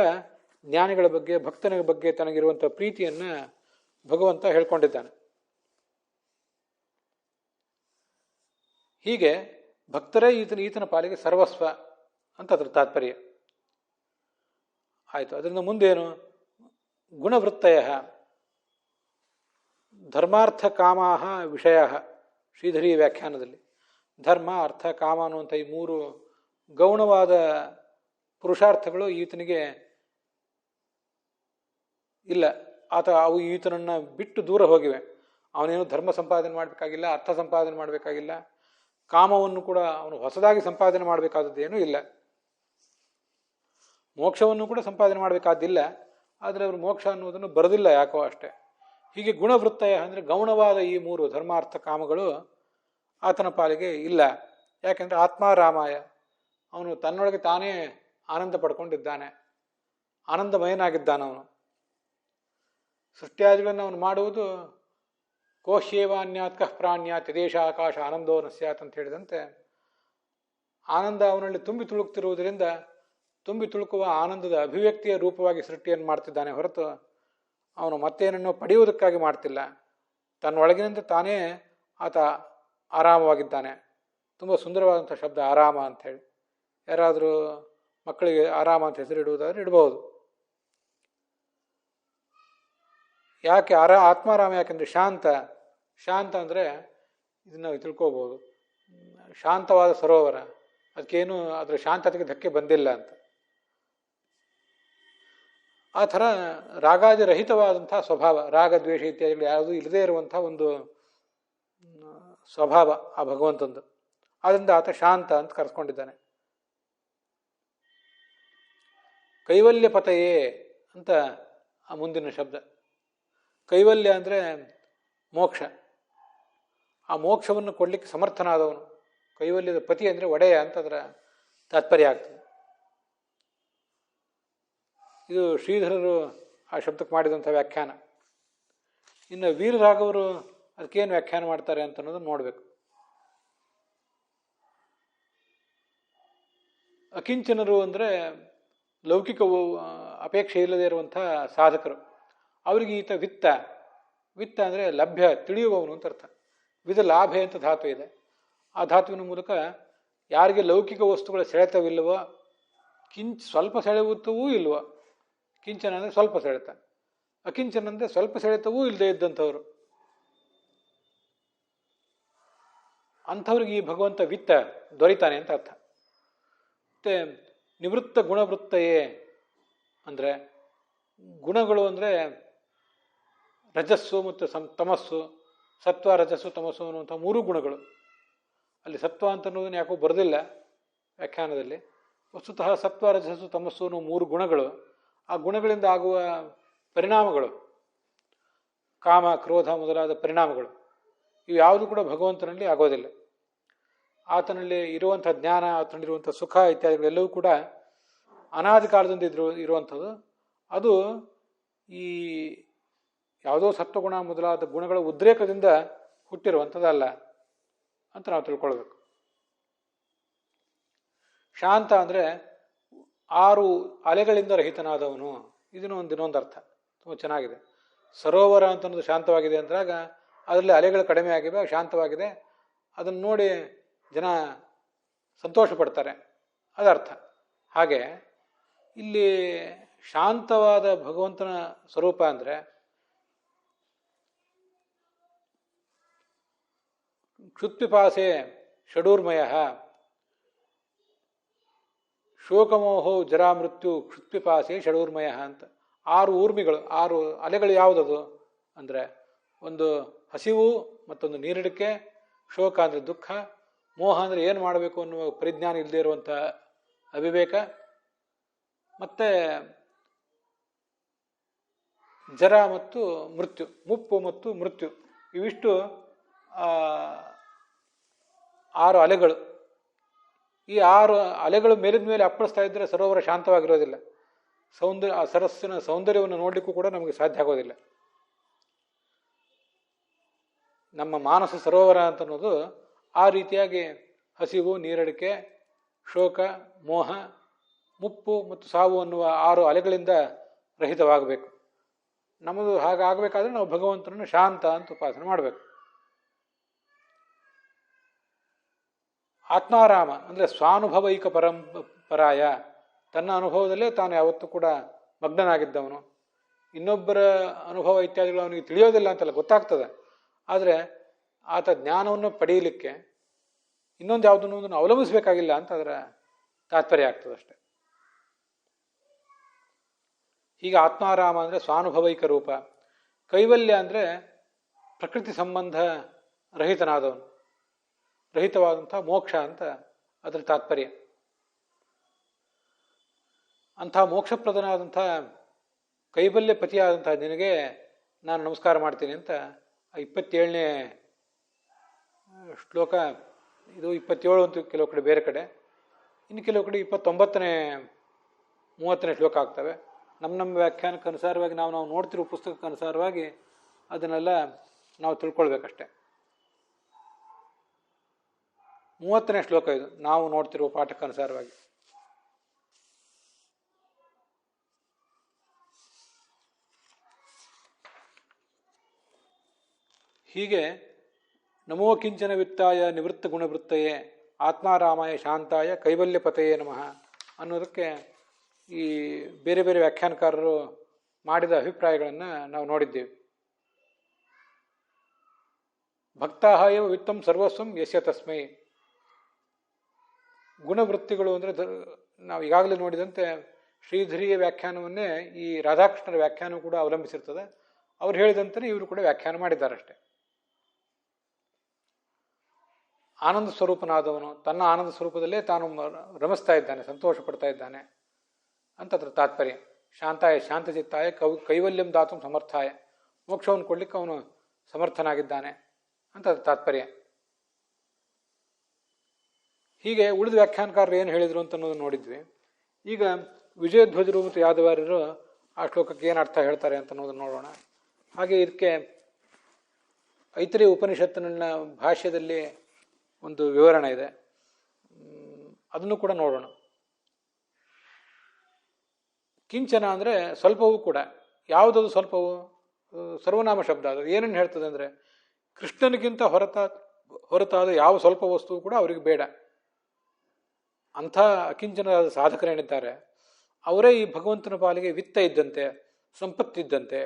ಜ್ಞಾನಿಗಳ ಬಗ್ಗೆ, ಭಕ್ತನ ಬಗ್ಗೆ ತನಗಿರುವಂಥ ಪ್ರೀತಿಯನ್ನು ಭಗವಂತ ಹೇಳ್ಕೊಂಡಿದ್ದಾನೆ. ಹೀಗೆ ಭಕ್ತರೇ ಈತನ ಪಾಲಿಗೆ ಸರ್ವಸ್ವ ಅಂತ ಅದ್ರ ತಾತ್ಪರ್ಯ. ಆಯಿತು. ಅದರಿಂದ ಮುಂದೇನು? ಗುಣವೃತ್ತಯ ಧರ್ಮಾರ್ಥ ಕಾಮಾಹ ವಿಷಯ. ಶ್ರೀಧರಿ ವ್ಯಾಖ್ಯಾನದಲ್ಲಿ ಧರ್ಮ ಅರ್ಥ ಕಾಮ ಅನ್ನುವಂಥ ಈ ಮೂರು ಗೌಣವಾದ ಪುರುಷಾರ್ಥಗಳು ಈತನಿಗೆ ಇಲ್ಲ. ಅವು ಈತನನ್ನು ಬಿಟ್ಟು ದೂರ ಹೋಗಿವೆ. ಅವನೇನು ಧರ್ಮ ಸಂಪಾದನೆ ಮಾಡಬೇಕಾಗಿಲ್ಲ, ಅರ್ಥ ಸಂಪಾದನೆ ಮಾಡಬೇಕಾಗಿಲ್ಲ, ಕಾಮವನ್ನು ಕೂಡ ಅವನು ಹೊಸದಾಗಿ ಸಂಪಾದನೆ ಮಾಡಬೇಕಾದದ್ದೇನೂ ಇಲ್ಲ, ಮೋಕ್ಷವನ್ನು ಕೂಡ ಸಂಪಾದನೆ ಮಾಡಬೇಕಾದ್ದಿಲ್ಲ. ಆದರೆ ಅವರು ಮೋಕ್ಷ ಅನ್ನುವುದನ್ನು ಬರೋದಿಲ್ಲ ಯಾಕೋ ಅಷ್ಟೇ. ಹೀಗೆ ಗುಣವೃತ್ತಯ ಅಂದರೆ ಗೌಣವಾದ ಈ ಮೂರು ಧರ್ಮಾರ್ಥ ಕಾಮಗಳು ಆತನ ಪಾಲಿಗೆ ಇಲ್ಲ. ಯಾಕೆಂದರೆ ಆತ್ಮಾರಾಮಾಯ, ಅವನು ತನ್ನೊಳಗೆ ತಾನೇ ಆನಂದ ಪಡ್ಕೊಂಡಿದ್ದಾನೆ, ಆನಂದಮಯನಾಗಿದ್ದಾನವನು. ಸೃಷ್ಟಿಯಾದಿಗಳನ್ನು ಅವನು ಮಾಡುವುದು ಕೋಶ್ಯೇವಾನ್ಯಾತ್ ಕಃ ಪ್ರಾಣ್ಯಾತ್ ಯದೇಶ ಆಕಾಶ ಆನಂದೋ ನ ಸ್ಯಾತ್ ಅಂತ ಹೇಳಿದಂತೆ, ಆನಂದ ಅವನಲ್ಲಿ ತುಂಬಿ ತುಳುಕ್ತಿರುವುದರಿಂದ ತುಂಬಿ ತುಳುಕುವ ಆನಂದದ ಅಭಿವ್ಯಕ್ತಿಯ ರೂಪವಾಗಿ ಸೃಷ್ಟಿಯನ್ನು ಮಾಡ್ತಿದ್ದಾನೆ ಹೊರತು ಅವನು ಮತ್ತೇನನ್ನು ಪಡೆಯುವುದಕ್ಕಾಗಿ ಮಾಡ್ತಿಲ್ಲ. ತನ್ನೊಳಗಿನಿಂದ ತಾನೇ ಆತ ಆರಾಮವಾಗಿದ್ದಾನೆ. ತುಂಬ ಸುಂದರವಾದಂಥ ಶಬ್ದ ಆರಾಮ ಅಂಥೇಳಿ. ಯಾರಾದರೂ ಮಕ್ಕಳಿಗೆ ಆರಾಮ ಅಂತ ಹೆಸರಿಡುವುದಾದ್ರೆ ಇಡಬಹುದು. ಯಾಕೆ ಆತ್ಮಾರಾಮ ಯಾಕೆಂದರೆ ಶಾಂತ. ಶಾಂತ ಅಂದರೆ ಇದನ್ನು ನಾವು ತಿಳ್ಕೋಬಹುದು, ಶಾಂತವಾದ ಸರೋವರ, ಅದಕ್ಕೇನು ಅದರ ಶಾಂತತೆಗೆ ಧಕ್ಕೆ ಬಂದಿಲ್ಲ ಅಂತ. ಆ ಥರ ರಾಗಾದಿರಹಿತವಾದಂಥ ಸ್ವಭಾವ, ರಾಗ ದ್ವೇಷ ಇತ್ಯಾದಿಗಳು ಯಾವುದೂ ಇಲ್ಲದೇ ಇರುವಂಥ ಒಂದು ಸ್ವಭಾವ ಆ ಭಗವಂತಂದು. ಆದ್ದರಿಂದ ಆತ ಶಾಂತ ಅಂತ ಕರೆಸ್ಕೊಂಡಿದ್ದಾನೆ. ಕೈವಲ್ಯ ಪತೆಯೇ ಅಂತ ಆ ಮುಂದಿನ ಶಬ್ದ. ಕೈವಲ್ಯ ಅಂದರೆ ಮೋಕ್ಷ. ಆ ಮೋಕ್ಷವನ್ನು ಕೊಡಲಿಕ್ಕೆ ಸಮರ್ಥನಾದವನು. ಕೈವಲ್ಯದ ಪತಿ ಅಂದರೆ ಒಡೆಯ ಅಂತ ಅದರ ತಾತ್ಪರ್ಯ ಆಗ್ತದೆ. ಇದು ಶ್ರೀಧರರು ಆ ಶಬ್ದಕ್ಕೆ ಮಾಡಿದಂಥ ವ್ಯಾಖ್ಯಾನ. ಇನ್ನು ವೀರರಾಘವರು ಅದಕ್ಕೇನು ವ್ಯಾಖ್ಯಾನ ಮಾಡ್ತಾರೆ ಅಂತ ಅನ್ನೋದನ್ನು ನೋಡಬೇಕು. ಅಕಿಂಚನರು ಅಂದರೆ ಲೌಕಿಕ ಅಪೇಕ್ಷೆ ಇಲ್ಲದೆ ಇರುವಂಥ ಸಾಧಕರು. ಅವರಿಗೆ ಈತ ವಿತ್ತ. ವಿತ್ತ ಅಂದರೆ ಲಭ್ಯ, ತಿಳಿಯುವವನು ಅಂತ ಅರ್ಥ. ವಿಧ ಲಾಭೆ ಅಂತ ಧಾತು ಇದೆ. ಆ ಧಾತುವಿನ ಮೂಲಕ ಯಾರಿಗೆ ಲೌಕಿಕ ವಸ್ತುಗಳ ಸೆಳೆತವಿಲ್ಲವೋ, ಸ್ವಲ್ಪ ಸೆಳೆಯುತ್ತವೂ ಇಲ್ವೋ, ಕಿಂಚನ ಅಂದರೆ ಸ್ವಲ್ಪ ಸೆಳೆತ, ಅಕಿಂಚನ ಅಂದರೆ ಸ್ವಲ್ಪ ಸೆಳೆತವೂ ಇಲ್ಲದೆ ಇದ್ದಂಥವ್ರು, ಅಂಥವ್ರಿಗೆ ಈ ಭಗವಂತ ವಿತ್ತ ದೊರೀತಾನೆ ಅಂತ ಅರ್ಥ. ಮತ್ತು ನಿವೃತ್ತ ಗುಣವೃತ್ತಯೇ ಅಂದರೆ ಗುಣಗಳು ಅಂದರೆ ರಜಸ್ಸು ಮತ್ತು ತಮಸ್ಸು, ಸತ್ವ ರಜಸ್ಸು ತಮಸ್ಸು ಅನ್ನುವಂಥ ಮೂರು ಗುಣಗಳು. ಅಲ್ಲಿ ಸತ್ವ ಅಂತ ಅನ್ನೋದನ್ನು ಯಾಕೋ ಬರೆದಿಲ್ಲ ವ್ಯಾಖ್ಯಾನದಲ್ಲಿ. ವಸ್ತುತಃ ಸತ್ವ ರಜಸ್ಸು ತಮಸ್ಸು ಅನ್ನೋ ಮೂರು ಗುಣಗಳು, ಆ ಗುಣಗಳಿಂದ ಆಗುವ ಪರಿಣಾಮಗಳು, ಕಾಮ ಕ್ರೋಧ ಮೊದಲಾದ ಪರಿಣಾಮಗಳು, ಇವು ಯಾವುದು ಕೂಡ ಭಗವಂತನಲ್ಲಿ ಆಗೋದಿಲ್ಲ. ಆತನಲ್ಲಿ ಇರುವಂಥ ಜ್ಞಾನ, ಆತನಲ್ಲಿರುವಂಥ ಸುಖ ಇತ್ಯಾದಿಗಳೆಲ್ಲವೂ ಕೂಡ ಅನಾದಿ ಕಾಲದಿಂದ ಇರುವಂಥದ್ದು. ಅದು ಈ ಯಾವುದೋ ಸತ್ವಗುಣ ಮೊದಲಾದ ಗುಣಗಳ ಉದ್ರೇಕದಿಂದ ಹುಟ್ಟಿರುವಂಥದ್ದಲ್ಲ ಅಂತ ನಾವು ತಿಳ್ಕೊಳ್ಬೇಕು. ಶಾಂತ ಅಂದರೆ 6 ಅಲೆಗಳಿಂದ ರಹಿತನಾದವನು. ಇನ್ನೊಂದು ಅರ್ಥ ತುಂಬ ಚೆನ್ನಾಗಿದೆ. ಸರೋವರ ಅಂತ ಅನ್ನೋದು ಶಾಂತವಾಗಿದೆ ಅಂದಾಗ ಅದರಲ್ಲಿ ಅಲೆಗಳು ಕಡಿಮೆ ಆಗಿವೆ, ಶಾಂತವಾಗಿದೆ. ಅದನ್ನು ನೋಡಿ ಜನ ಸಂತೋಷ ಪಡ್ತಾರೆ, ಅದರ್ಥ. ಹಾಗೆ ಇಲ್ಲಿ ಶಾಂತವಾದ ಭಗವಂತನ ಸ್ವರೂಪ ಅಂದರೆ ಕ್ಷುತ್ಪಿಪಾಸೆ ಷಡೂರ್ಮಯ ಶೋಕಮೋಹೋ ಜರಾಮೃತ್ಯು ಕ್ಷುತ್ಪಿಪಾಸೆ ಷಡೂರ್ಮಯ ಅಂತ 6 ಊರ್ಮಿಗಳು, 6 ಅಲೆಗಳು ಯಾವುದದು ಅಂದರೆ ಒಂದು ಹಸಿವು, ಮತ್ತೊಂದು ನೀರಿಡಿಕೆ, ಶೋಕ ಅಂದರೆ ದುಃಖ, ಮೋಹ ಅಂದರೆ ಏನು ಮಾಡಬೇಕು ಅನ್ನುವ ಪರಿಜ್ಞಾನ ಇಲ್ಲದೆ ಇರುವಂಥ ಅವಿವೇಕ, ಮತ್ತು ಜರ ಮತ್ತು ಮೃತ್ಯು, ಮುಪ್ಪು ಮತ್ತು ಮೃತ್ಯು. ಇವಿಷ್ಟು 6 ಅಲೆಗಳು. ಈ 6 ಅಲೆಗಳು ಮೇಲಿದ ಮೇಲೆ ಅಪ್ಪಳಿಸ್ತಾ ಇದ್ದರೆ ಸರೋವರ ಶಾಂತವಾಗಿರೋದಿಲ್ಲ. ಆ ಸರಸ್ಸಿನ ಸೌಂದರ್ಯವನ್ನು ನೋಡಲಿಕ್ಕೂ ಕೂಡ ನಮಗೆ ಸಾಧ್ಯ ಆಗೋದಿಲ್ಲ. ನಮ್ಮ ಮಾನಸ ಸರೋವರ ಅಂತ ಅನ್ನೋದು ಆ ರೀತಿಯಾಗಿ ಹಸಿವು, ನೀರಡಿಕೆ, ಶೋಕ, ಮೋಹ, ಮುಪ್ಪು ಮತ್ತು ಸಾವು ಅನ್ನುವ 6 ಅಲೆಗಳಿಂದ ರಹಿತವಾಗಬೇಕು. ನಮ್ಮದು ಹಾಗಾಗಬೇಕಾದ್ರೆ ನಾವು ಭಗವಂತನನ್ನು ಶಾಂತ ಅಂತ ಉಪಾಸನೆ ಮಾಡಬೇಕು. ಆತ್ಮಾರಾಮ ಅಂದರೆ ಸ್ವಾನುಭವೈಕ ಪರಾಯ, ತನ್ನ ಅನುಭವದಲ್ಲೇ ತಾನು ಯಾವತ್ತೂ ಕೂಡ ಮಗ್ನನಾಗಿದ್ದವನು. ಇನ್ನೊಬ್ಬರ ಅನುಭವ ಇತ್ಯಾದಿಗಳು ಅವನಿಗೆ ತಿಳಿಯೋದಿಲ್ಲ ಅಂತಲ್ಲ, ಗೊತ್ತಾಗ್ತದೆ. ಆದರೆ ಆತ ಜ್ಞಾನವನ್ನು ಪಡೆಯಲಿಕ್ಕೆ ಇನ್ನೊಂದು ಯಾವುದನ್ನು ಅವಲಂಬಿಸಬೇಕಾಗಿಲ್ಲ ಅಂತ ಅದರ ತಾತ್ಪರ್ಯ ಆಗ್ತದಷ್ಟೆ. ಹೀಗೆ ಆತ್ಮಾರಾಮ ಅಂದರೆ ಸ್ವಾನುಭವೈಕ ರೂಪ, ಕೈವಲ್ಯ ಅಂದರೆ ಪ್ರಕೃತಿ ಸಂಬಂಧ ರಹಿತನಾದವನು, ರಹಿತವಾದಂಥ ಮೋಕ್ಷ ಅಂತ ಅದರ ತಾತ್ಪರ್ಯ. ಅಂಥ ಮೋಕ್ಷಪ್ರದನಾದಂಥ ಕೈವಲ್ಯ ಪತಿಯಾದಂಥ ನಿನಗೆ ನಾನು ನಮಸ್ಕಾರ ಮಾಡ್ತೀನಿ ಅಂತ 27ನೇ ಶ್ಲೋಕ, ಇದು 27 ಅಂತ ಕೆಲವು ಕಡೆ ಬೇರೆ ಕಡೆ, ಇನ್ನು ಕೆಲವು ಕಡೆ 29ನೇ 30ನೇ ಶ್ಲೋಕ ಆಗ್ತವೆ. ನಮ್ಮ ವ್ಯಾಖ್ಯಾನಕ್ಕೆ ಅನುಸಾರವಾಗಿ ನಾವು ನೋಡ್ತಿರೋ ಪುಸ್ತಕಕ್ಕೆ ಅನುಸಾರವಾಗಿ ಅದನ್ನೆಲ್ಲ ನಾವು ತಿಳ್ಕೊಳ್ಬೇಕಷ್ಟೆ. 30ನೇ ಶ್ಲೋಕ ಇದು ನಾವು ನೋಡ್ತಿರುವ ಪಾಠಕ್ಕೆ ಅನುಸಾರವಾಗಿ. ಹೀಗೆ ನಮೋ ಕಿಂಚನ ವಿತ್ತಾಯ ನಿವೃತ್ತ ಗುಣವೃತ್ತಯೇ ಆತ್ಮಾರಾಮಾಯ ಶಾಂತಾಯ ಕೈವಲ್ಯಪತಯೇ ನಮಃ ಅನ್ನೋದಕ್ಕೆ ಈ ಬೇರೆ ಬೇರೆ ವ್ಯಾಖ್ಯಾನಕಾರರು ಮಾಡಿದ ಅಭಿಪ್ರಾಯಗಳನ್ನು ನಾವು ನೋಡಿದ್ದೇವೆ. ಭಕ್ತಾಹ ಏವ ವಿತ್ತಂ ಸರ್ವಸ್ವಂ ಯಸ್ಯ ತಸ್ಮೈ. ಗುಣವೃತ್ತಿಗಳು ಅಂದರೆ ನಾವು ಈಗಾಗಲೇ ನೋಡಿದಂತೆ ಶ್ರೀಧರಿಯ ವ್ಯಾಖ್ಯಾನವನ್ನೇ ಈ ರಾಧಾಕೃಷ್ಣರ ವ್ಯಾಖ್ಯಾನ ಕೂಡ ಅವಲಂಬಿಸಿರ್ತದೆ. ಅವ್ರು ಹೇಳಿದಂತೆಯೇ ಇವರು ಕೂಡ ವ್ಯಾಖ್ಯಾನ ಮಾಡಿದ್ದಾರಷ್ಟೆ. ಆನಂದ ಸ್ವರೂಪನಾದವನು ತನ್ನ ಆನಂದ ಸ್ವರೂಪದಲ್ಲೇ ತಾನು ರಮಿಸ್ತಾ ಇದ್ದಾನೆ, ಸಂತೋಷ ಪಡ್ತಾ ಇದ್ದಾನೆ ಅಂತ ಅದರ ತಾತ್ಪರ್ಯ. ಶಾಂತಾಯ ಶಾಂತಚಿತ್ತಾಯ ಕೈವಲ್ಯಂ ದಾತು ಸಮರ್ಥಾಯ, ಮೋಕ್ಷವನ್ನು ಕೊಡ್ಲಿಕ್ಕೆ ಅವನು ಸಮರ್ಥನಾಗಿದ್ದಾನೆ ಅಂತ ಅದರ ತಾತ್ಪರ್ಯ. ಹೀಗೆ ಉಳಿದ ವ್ಯಾಖ್ಯಾನಕಾರರು ಏನು ಹೇಳಿದರು ಅಂತ ಅನ್ನೋದು ನೋಡಿದ್ವಿ. ಈಗ ವಿಜಯಧ್ವಜರು ಮತ್ತು ಯಾದವಾರ್ಯರು ಆ ಶ್ಲೋಕಕ್ಕೆ ಏನು ಅರ್ಥ ಹೇಳ್ತಾರೆ ಅಂತ ಅನ್ನೋದನ್ನು ನೋಡೋಣ. ಹಾಗೆ ಇದಕ್ಕೆ ಐತರೇಯ ಉಪನಿಷತ್ತಿನ ಭಾಷ್ಯದಲ್ಲಿ ಒಂದು ವಿವರಣೆ ಇದೆ, ಅದನ್ನು ಕೂಡ ನೋಡೋಣ. ಕಿಂಚನ ಅಂದರೆ ಸ್ವಲ್ಪವೂ ಕೂಡ. ಯಾವುದದು ಸ್ವಲ್ಪವು? ಸರ್ವನಾಮ ಶಬ್ದ. ಅದು ಏನನ್ನು ಹೇಳ್ತದೆ ಅಂದರೆ ಕೃಷ್ಣನಿಗಿಂತ ಹೊರತಾದ ಯಾವ ಸ್ವಲ್ಪ ವಸ್ತುವು ಕೂಡ ಅವರಿಗೆ ಬೇಡ. ಅಂಥ ಅಕಿಂಚನರಾದ ಸಾಧಕರೇನಿದ್ದಾರೆ ಅವರೇ ಈ ಭಗವಂತನ ಪಾಲಿಗೆ ವಿತ್ತ ಇದ್ದಂತೆ, ಸಂಪತ್ತಿದ್ದಂತೆ.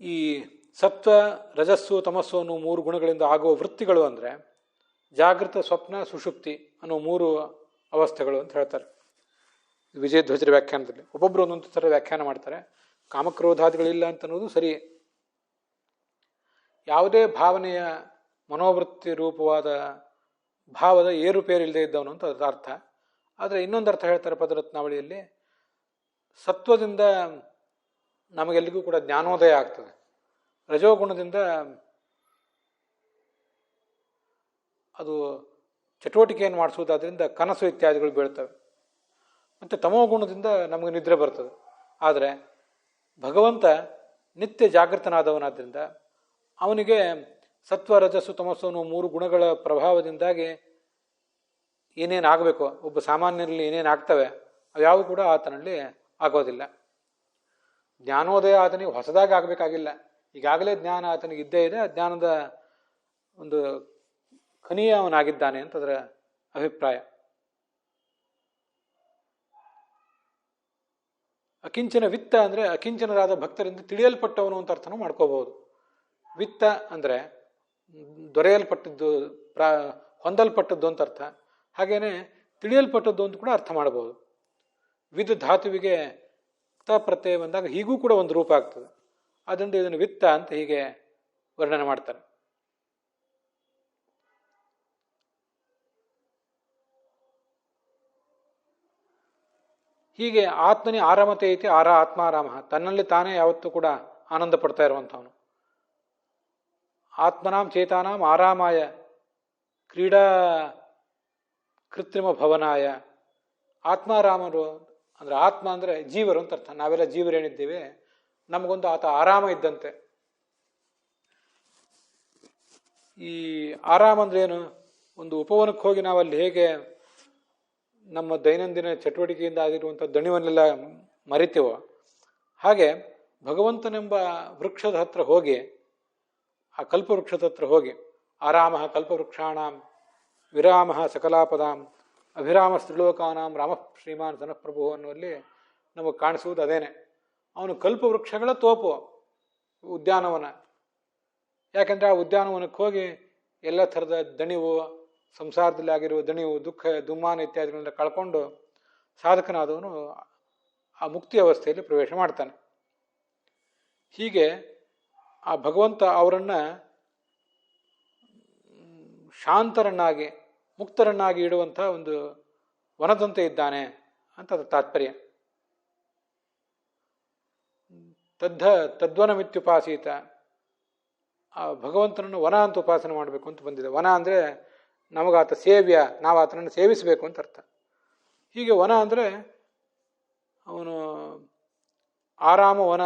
ಈ ಸತ್ವ ರಜಸ್ಸು ತಮಸ್ಸು ಅನ್ನೋ 3 ಗುಣಗಳಿಂದ ಆಗುವ ವೃತ್ತಿಗಳು ಅಂದರೆ ಜಾಗೃತ, ಸ್ವಪ್ನ, ಸುಷುಪ್ತಿ ಅನ್ನೋ 3 ಅವಸ್ಥೆಗಳು ಅಂತ ಹೇಳ್ತಾರೆ ವಿಜಯಧ್ವಜರ ವ್ಯಾಖ್ಯಾನದಲ್ಲಿ. ಒಬ್ಬೊಬ್ಬರು ಒಂದೊಂದು ಥರ ವ್ಯಾಖ್ಯಾನ ಮಾಡ್ತಾರೆ. ಕಾಮಕ್ರೋಧಾದಿಗಳಿಲ್ಲ ಅಂತ ಅನ್ನೋದು ಸರಿ. ಯಾವುದೇ ಭಾವನೆಯ ಮನೋವೃತ್ತಿ ರೂಪವಾದ ಭಾವದ ಏರುಪೇರಿಲ್ಲದೆ ಇದ್ದವನು ಅಂತ ಅದರ ಅರ್ಥ. ಆದರೆ ಇನ್ನೊಂದು ಅರ್ಥ ಹೇಳ್ತಾರೆ ಪದರತ್ನಾವಳಿಯಲ್ಲಿ, ಸತ್ವದಿಂದ ನಮಗೆಲ್ಲಿಗೂ ಕೂಡ ಜ್ಞಾನೋದಯ ಆಗ್ತದೆ, ರಜೋಗುಣದಿಂದ ಅದು ಚಟುವಟಿಕೆಯನ್ನು ಮಾಡಿಸುವುದಾದ್ರಿಂದ ಕನಸು ಇತ್ಯಾದಿಗಳು ಬೀಳ್ತವೆ, ಮತ್ತು ತಮೋಗುಣದಿಂದ ನಮಗೆ ನಿದ್ರೆ ಬರ್ತದೆ. ಆದರೆ ಭಗವಂತ ನಿತ್ಯ ಜಾಗೃತನಾದವನಾದ್ದರಿಂದ ಅವನಿಗೆ ಸತ್ವ ರಜಸ್ಸು ತಮಸ್ಸು ಅನ್ನೋ 3 ಗುಣಗಳ ಪ್ರಭಾವದಿಂದಾಗಿ ಏನೇನಾಗಬೇಕು, ಒಬ್ಬ ಸಾಮಾನ್ಯರಲ್ಲಿ ಏನೇನಾಗ್ತವೆ ಅವು ಕೂಡ ಆತನಲ್ಲಿ ಆಗೋದಿಲ್ಲ. ಜ್ಞಾನೋದಯ ಆತನಿಗೆ ಹೊಸದಾಗಿ ಆಗಬೇಕಾಗಿಲ್ಲ, ಈಗಾಗಲೇ ಜ್ಞಾನ ಆತನಿಗೆ ಇದ್ದೇ ಇದೆ. ಆ ಜ್ಞಾನದ ಒಂದು ಖನಿಯ ಅವನಾಗಿದ್ದಾನೆ ಅಂತ ಅದರ ಅಭಿಪ್ರಾಯ. ಅಕಿಂಚನ ವಿತ್ತ ಅಂದರೆ ಅಕಿಂಚನರಾದ ಭಕ್ತರಿಂದ ತಿಳಿಯಲ್ಪಟ್ಟವನು ಅಂತ ಅರ್ಥನೂ ಮಾಡ್ಕೋಬಹುದು. ವಿತ್ತ ಅಂದರೆ ದೊರೆಯಲ್ಪಟ್ಟದ್ದು, ಹೊಂದಲ್ಪಟ್ಟದ್ದು ಅಂತ ಅರ್ಥ. ಹಾಗೇನೆ ತಿಳಿಯಲ್ಪಟ್ಟದ್ದು ಅಂತ ಕೂಡ ಅರ್ಥ ಮಾಡಬಹುದು. ವಿದ್ ಧಾತುವಿಗೆ ತ ಪ್ರತ್ಯಯ ಬಂದಾಗ ಹೀಗೂ ಕೂಡ ಒಂದು ರೂಪ ಆಗ್ತದೆ. ಆದ್ದರಿಂದ ಇದನ್ನು ವಿತ್ತ ಅಂತ ಹೀಗೆ ವರ್ಣನೆ ಮಾಡ್ತಾರೆ. ಹೀಗೆ ಆತ್ಮನೇ ಆರಾಮತೆ ಐತಿ ಆತ್ಮಾರಾಮ, ತನ್ನಲ್ಲಿ ತಾನೇ ಯಾವತ್ತೂ ಕೂಡ ಆನಂದ ಪಡ್ತಾ ಇರುವಂಥವನು. ಆತ್ಮನಾಂ ಚೇತಾನಾಂ ಆರಾಮಾಯ ಕ್ರೀಡಾ ಕೃತ್ರಿಮ ಭವನಾಯ. ಆತ್ಮಾರಾಮರು ಅಂದರೆ ಆತ್ಮ ಅಂದರೆ ಜೀವರು ಅಂತ ಅರ್ಥ. ನಾವೆಲ್ಲ ಜೀವರೇನಿದ್ದೇವೆ, ನಮಗೊಂದು ಆತ ಆರಾಮ ಇದ್ದಂತೆ. ಈ ಆರಾಮ ಅಂದ್ರೆ ಏನು? ಒಂದು ಉಪವನಕ್ಕೆ ಹೋಗಿ ನಾವಲ್ಲಿ ಹೇಗೆ ನಮ್ಮ ದೈನಂದಿನ ಚಟುವಟಿಕೆಯಿಂದ ಆಗಿರುವಂಥ ದಣಿವನ್ನೆಲ್ಲ ಮರಿತೀವೋ, ಹಾಗೆ ಭಗವಂತನೆಂಬ ವೃಕ್ಷದ ಹತ್ರ ಹೋಗಿ, ಆ ಕಲ್ಪವೃಕ್ಷದ ಹತ್ರ ಹೋಗಿ, ಆರಾಮ ಕಲ್ಪವೃಕ್ಷಾಣಾಂ ವಿರಾಮ ಸಕಲಾಪದಾಂ ಅಭಿರಾಮ ಸ್ತ್ರಿಲೋಕಾನಾಂ ರಾಮ ಶ್ರೀಮಾನ್ ಸನಃಪ್ರಭು ಅನ್ನುವಲ್ಲಿ ನಮಗೆ ಕಾಣಿಸುವುದು ಅದೇನೆ. ಅವನು ಕಲ್ಪವೃಕ್ಷಗಳ ತೋಪು ಉದ್ಯಾನವನ. ಯಾಕೆಂದರೆ ಆ ಉದ್ಯಾನವನಕ್ಕೆ ಹೋಗಿ ಎಲ್ಲ ಥರದ ದಣಿವು, ಸಂಸಾರದಲ್ಲಿ ಆಗಿರುವ ದಣಿವು, ದುಃಖ, ದುಮ್ಮಾನ ಇತ್ಯಾದಿಗಳನ್ನ ಕಳ್ಕೊಂಡು ಸಾಧಕನಾದವನು ಆ ಮುಕ್ತಿ ಅವಸ್ಥೆಯಲ್ಲಿ ಪ್ರವೇಶ ಮಾಡ್ತಾನೆ. ಹೀಗೆ ಆ ಭಗವಂತ ಅವರನ್ನು ಶಾಂತರನ್ನಾಗಿ ಮುಕ್ತರನ್ನಾಗಿ ಇಡುವಂಥ ಒಂದು ವನದಂತೆ ಇದ್ದಾನೆ ಅಂತ ಅದರ ತಾತ್ಪರ್ಯ. ತದ್ವನಮಿತ್ಯುಪಾಸೀತ, ಆ ಭಗವಂತನನ್ನು ವನ ಅಂತ ಉಪಾಸನೆ ಮಾಡಬೇಕು ಅಂತ ಬಂದಿದೆ. ವನ ಅಂದರೆ ನಮಗಾತ ಸೇವ್ಯ, ನಾವು ಆತನನ್ನು ಸೇವಿಸಬೇಕು ಅಂತ ಅರ್ಥ. ಹೀಗೆ ವನ ಅಂದರೆ ಅವನು ಆರಾಮ ವನ,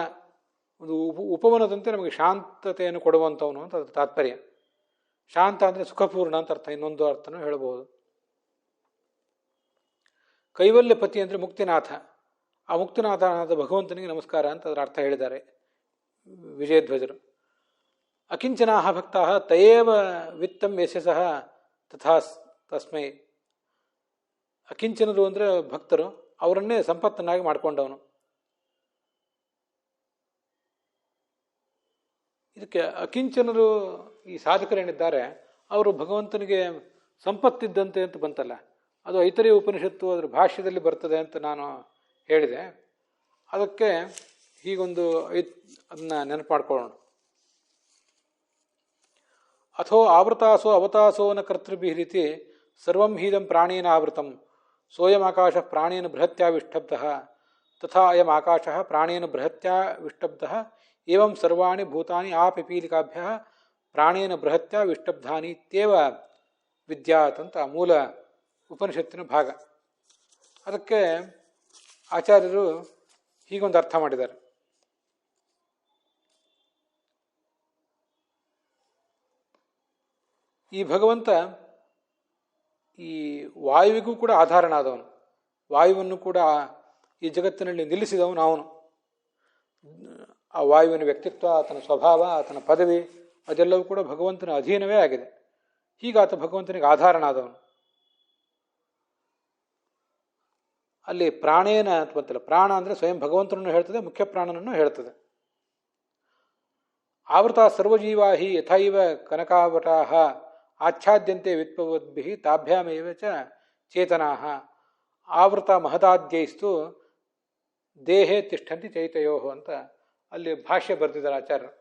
ಒಂದು ಉಪವನದಂತೆ ನಮಗೆ ಶಾಂತತೆಯನ್ನು ಕೊಡುವಂಥವನು ಅಂತ ಅದರ ತಾತ್ಪರ್ಯ. ಶಾಂತ ಅಂದರೆ ಸುಖಪೂರ್ಣ ಅಂತ ಅರ್ಥ, ಇನ್ನೊಂದು ಅರ್ಥನೂ ಹೇಳಬಹುದು. ಕೈವಲ್ಯಪತಿ ಅಂದರೆ ಮುಕ್ತಿನಾಥ, ಆ ಮುಕ್ತಿನಾಥನಾದ ಭಗವಂತನಿಗೆ ನಮಸ್ಕಾರ ಅಂತ ಅದರ ಅರ್ಥ ಹೇಳಿದ್ದಾರೆ ವಿಜಯಧ್ವಜರು. ಅಕಿಂಚನಾಹ ಭಕ್ತಾ ತಯೇವ ವಿತ್ತಂ ಯಶಸಃ ತಥಾ ತಸ್ಮೈ. ಅಕಿಂಚನರು ಅಂದರೆ ಭಕ್ತರು, ಅವರನ್ನೇ ಸಂಪತ್ತನ್ನಾಗಿ ಮಾಡಿಕೊಂಡವನು. ಇದಕ್ಕೆ ಅಕಿಂಚನರು ಈ ಸಾಧಕರೇನಿದ್ದಾರೆ ಅವರು ಭಗವಂತನಿಗೆ ಸಂಪತ್ತಿದ್ದಂತೆ ಅಂತ ಬಂತಲ್ಲ, ಅದು ಐತರೇಯ ಉಪನಿಷತ್ತು ಅದರ ಭಾಷ್ಯದಲ್ಲಿ ಬರ್ತದೆ ಅಂತ ನಾನು ಹೇಳಿದೆ. ಅದಕ್ಕೆ ಹೀಗೊಂದು ಅದನ್ನ ನೆನಪು ಮಾಡ್ಕೊಳ್ಳೋಣ. ಅಥೋ ಆವೃತಾಸೋ ಅವತಾಸೋ ನ ಕರ್ತೃಭಿರಿತಿ ಸರ್ವಂ ಹೀದಂ ಪ್ರಾಣೇನ ಆವೃತಂ ಸೋಯಂ ಆಕಾಶ ಪ್ರಾಣೇನ ಬೃಹತ್ಯಾ ವಿಷ್ಟಬ್ಧಃ ತಥಾ ಅಯಂ ಆಕಾಶ ಪ್ರಾಣೇನ ಬೃಹತ್ಯಾ ವಿಷ್ಟಬ್ಧಃ ಏವಂ ಸರ್ವಾಣಿ ಭೂತಾನಿ ಆ ಪಿಪೀಲಿಕಾಭ್ಯಃ ಪ್ರಾಣೇನ ಬೃಹತ್ಯಾ ವಿಷ್ಟಬ್ಧಾನಿ ಇತ್ಯೇವ ವಿದ್ಯಾತ್ ಅಂತ ಮೂಲ ಉಪನಿಷತ್ತಿನ ಭಾಗ. ಅದಕ್ಕೆ ಆಚಾರ್ಯರು ಹೀಗೊಂದು ಅರ್ಥ ಮಾಡಿದ್ದಾರೆ. ಈ ಭಗವಂತ ಈ ವಾಯುವಿಗೂ ಕೂಡ ಆಧಾರನಾದವನು, ವಾಯುವನ್ನು ಕೂಡ ಈ ಜಗತ್ತಿನಲ್ಲಿ ನಿಲ್ಲಿಸಿದವನು ಅವನು. ಆ ವಾಯುವಿನ ವ್ಯಕ್ತಿತ್ವ, ಆತನ ಸ್ವಭಾವ, ಆತನ ಪದವಿ ಅದೆಲ್ಲವೂ ಕೂಡ ಭಗವಂತನ ಅಧೀನವೇ ಆಗಿದೆ. ಹೀಗಾತ ಭಗವಂತನಿಗೆ ಆಧಾರನಾದವನು. ಅಲ್ಲಿ ಪ್ರಾಣೇನ ಅಂತ ಬಂತಲ್ಲ, ಪ್ರಾಣ ಅಂದರೆ ಸ್ವಯಂ ಭಗವಂತನನ್ನು ಹೇಳ್ತದೆ, ಮುಖ್ಯ ಪ್ರಾಣನನ್ನು ಹೇಳ್ತದೆ. ಆವೃತ ಸರ್ವಜೀವಾಹಿ ಯಥೈವ ಕನಕಾವಟಾಹ ಆಚ್ಛಾದ್ಯಂತೆ ವಿತ್ಪವದ್ಭಿಃ ತಾಭ್ಯಾಮೇವ ಚ ಚೇತನಾಃ ಆವೃತ ಮಹದಾದ್ಯೈಸ್ತು ದೇಹೇ ತಿಷ್ಠಂತಿ ಚೈತಯೋ ಅಂತ ಅಲ್ಲಿ ಭಾಷ್ಯ ಬರೆದಿದ್ದಾರೆ ಆಚಾರ್ಯರು.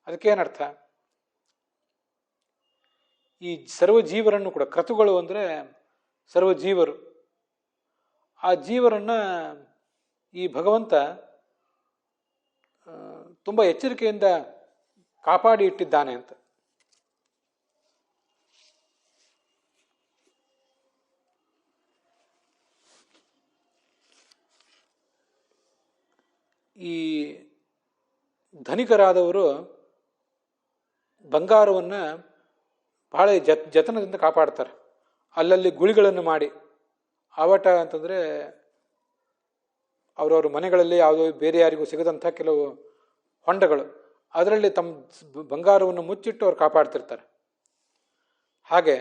ಅದಕ್ಕೇನರ್ಥ? ಈ ಸರ್ವಜೀವರನ್ನು ಕೂಡ, ಕ್ರತುಗಳು ಅಂದರೆ ಸರ್ವಜೀವರು, ಆ ಜೀವರನ್ನು ಈ ಭಗವಂತ ತುಂಬ ಎಚ್ಚರಿಕೆಯಿಂದ ಕಾಪಾಡಿ ಇಟ್ಟಿದ್ದಾನೆ ಅಂತ. ಈ ಧನಿಕರಾದವರು ಬಂಗಾರವನ್ನು ಬಹಳ ಜತನದಿಂದ ಕಾಪಾಡ್ತಾರೆ. ಅಲ್ಲಲ್ಲಿ ಗುಳಿಗಳನ್ನು ಮಾಡಿ, ಆವಟ ಅಂತಂದರೆ ಅವರವ್ರ ಮನೆಗಳಲ್ಲಿ ಯಾವುದೋ ಬೇರೆ ಯಾರಿಗೂ ಸಿಗದಂಥ ಕೆಲವು ಹೊಂಡಗಳು, ಅದರಲ್ಲಿ ತಮ್ಮ ಬಂಗಾರವನ್ನು ಮುಚ್ಚಿಟ್ಟು ಅವ್ರು ಕಾಪಾಡ್ತಿರ್ತಾರೆ. ಹಾಗೆ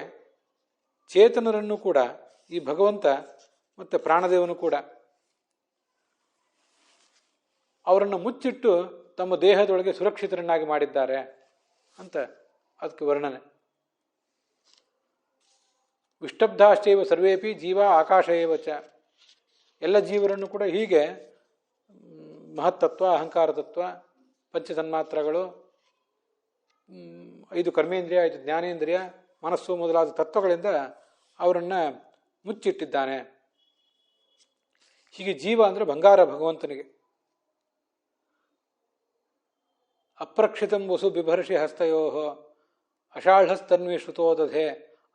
ಚೇತನರನ್ನು ಕೂಡ ಈ ಭಗವಂತ ಮತ್ತು ಪ್ರಾಣದೇವನು ಕೂಡ ಅವರನ್ನು ಮುಚ್ಚಿಟ್ಟು ತಮ್ಮ ದೇಹದೊಳಗೆ ಸುರಕ್ಷಿತರನ್ನಾಗಿ ಮಾಡಿದ್ದಾರೆ ಅಂತ ಅದಕ್ಕೆ ವರ್ಣನೆ. ವಿಷ್ಟಬ್ಧಾಶ್ಚೈವ ಸರ್ವೇಪಿ ಜೀವ ಆಕಾಶ ಏವ ಚ. ಎಲ್ಲ ಜೀವರನ್ನು ಕೂಡ ಹೀಗೆ ಮಹತ್ತತ್ವ, ಅಹಂಕಾರ ತತ್ವ, ಪಂಚತನ್ಮಾತ್ರಗಳು, 5 ಕರ್ಮೇಂದ್ರಿಯ, 5 ಜ್ಞಾನೇಂದ್ರಿಯ, ಮನಸ್ಸು ಮೊದಲಾದ ತತ್ವಗಳಿಂದ ಅವರನ್ನು ಮುಚ್ಚಿಟ್ಟಿದ್ದಾನೆ. ಹೀಗೆ ಜೀವ ಅಂದರೆ ಬಂಗಾರ ಭಗವಂತನಿಗೆ. ಅಪ್ರಕ್ಷಿತಂ ವಸು ಬಿಭರ್ಷಿ ಹಸ್ತಯೋ ಅಷಾಢಸ್ತನ್ವಿ ಶ್ರುತೋದಧೆ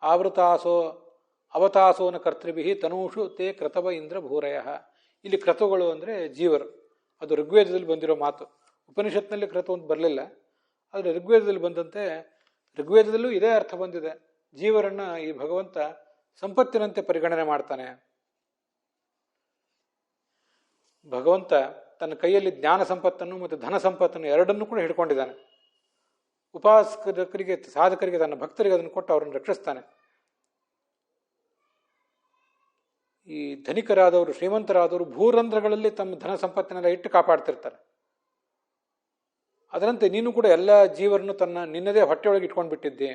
ಆವೃತಾಸೋ ಅವತಾಸೋನ ಕರ್ತೃಭಿ ತನೂಷು ತೇ ಕ್ರತವ ಇಂದ್ರ ಭೂರಯ. ಇಲ್ಲಿ ಕ್ರತುಗಳು ಅಂದರೆ ಜೀವರು. ಅದು ಋಗ್ವೇದದಲ್ಲಿ ಬಂದಿರೋ ಮಾತು. ಉಪನಿಷತ್ನಲ್ಲಿ ಕ್ರತು ಅಂತ ಬರಲಿಲ್ಲ, ಆದರೆ ಋಗ್ವೇದದಲ್ಲಿ ಬಂದಂತೆ ಋಗ್ವೇದದಲ್ಲೂ ಇದೇ ಅರ್ಥ ಬಂದಿದೆ. ಜೀವರನ್ನು ಈ ಭಗವಂತ ಸಂಪತ್ತಿನಂತೆ ಪರಿಗಣನೆ ಮಾಡ್ತಾನೆ. ಭಗವಂತ ತನ್ನ ಕೈಯಲ್ಲಿ ಜ್ಞಾನ ಸಂಪತ್ತನ್ನು ಮತ್ತು ಧನ ಸಂಪತ್ತನ್ನು ಎರಡನ್ನೂ ಕೂಡ ಹಿಡ್ಕೊಂಡಿದ್ದಾನೆ. ಉಪಾಸಕರಿಗೆ, ಸಾಧಕರಿಗೆ, ತನ್ನ ಭಕ್ತರಿಗೆ ಅದನ್ನು ಕೊಟ್ಟು ಅವರನ್ನು ರಕ್ಷಿಸ್ತಾನೆ. ಈ ಧನಿಕರಾದವರು, ಶ್ರೀಮಂತರಾದವರು ಭೂರಂಧ್ರಗಳಲ್ಲಿ ತಮ್ಮ ಧನ ಸಂಪತ್ತಿನೆಲ್ಲ ಇಟ್ಟು ಕಾಪಾಡ್ತಿರ್ತಾರೆ. ಅದರಂತೆ ನೀನು ಕೂಡ ಎಲ್ಲ ಜೀವರನ್ನು ನಿನ್ನದೇ ಹೊಟ್ಟೆಯೊಳಗೆ ಇಟ್ಕೊಂಡು ಬಿಟ್ಟಿದ್ದೆ.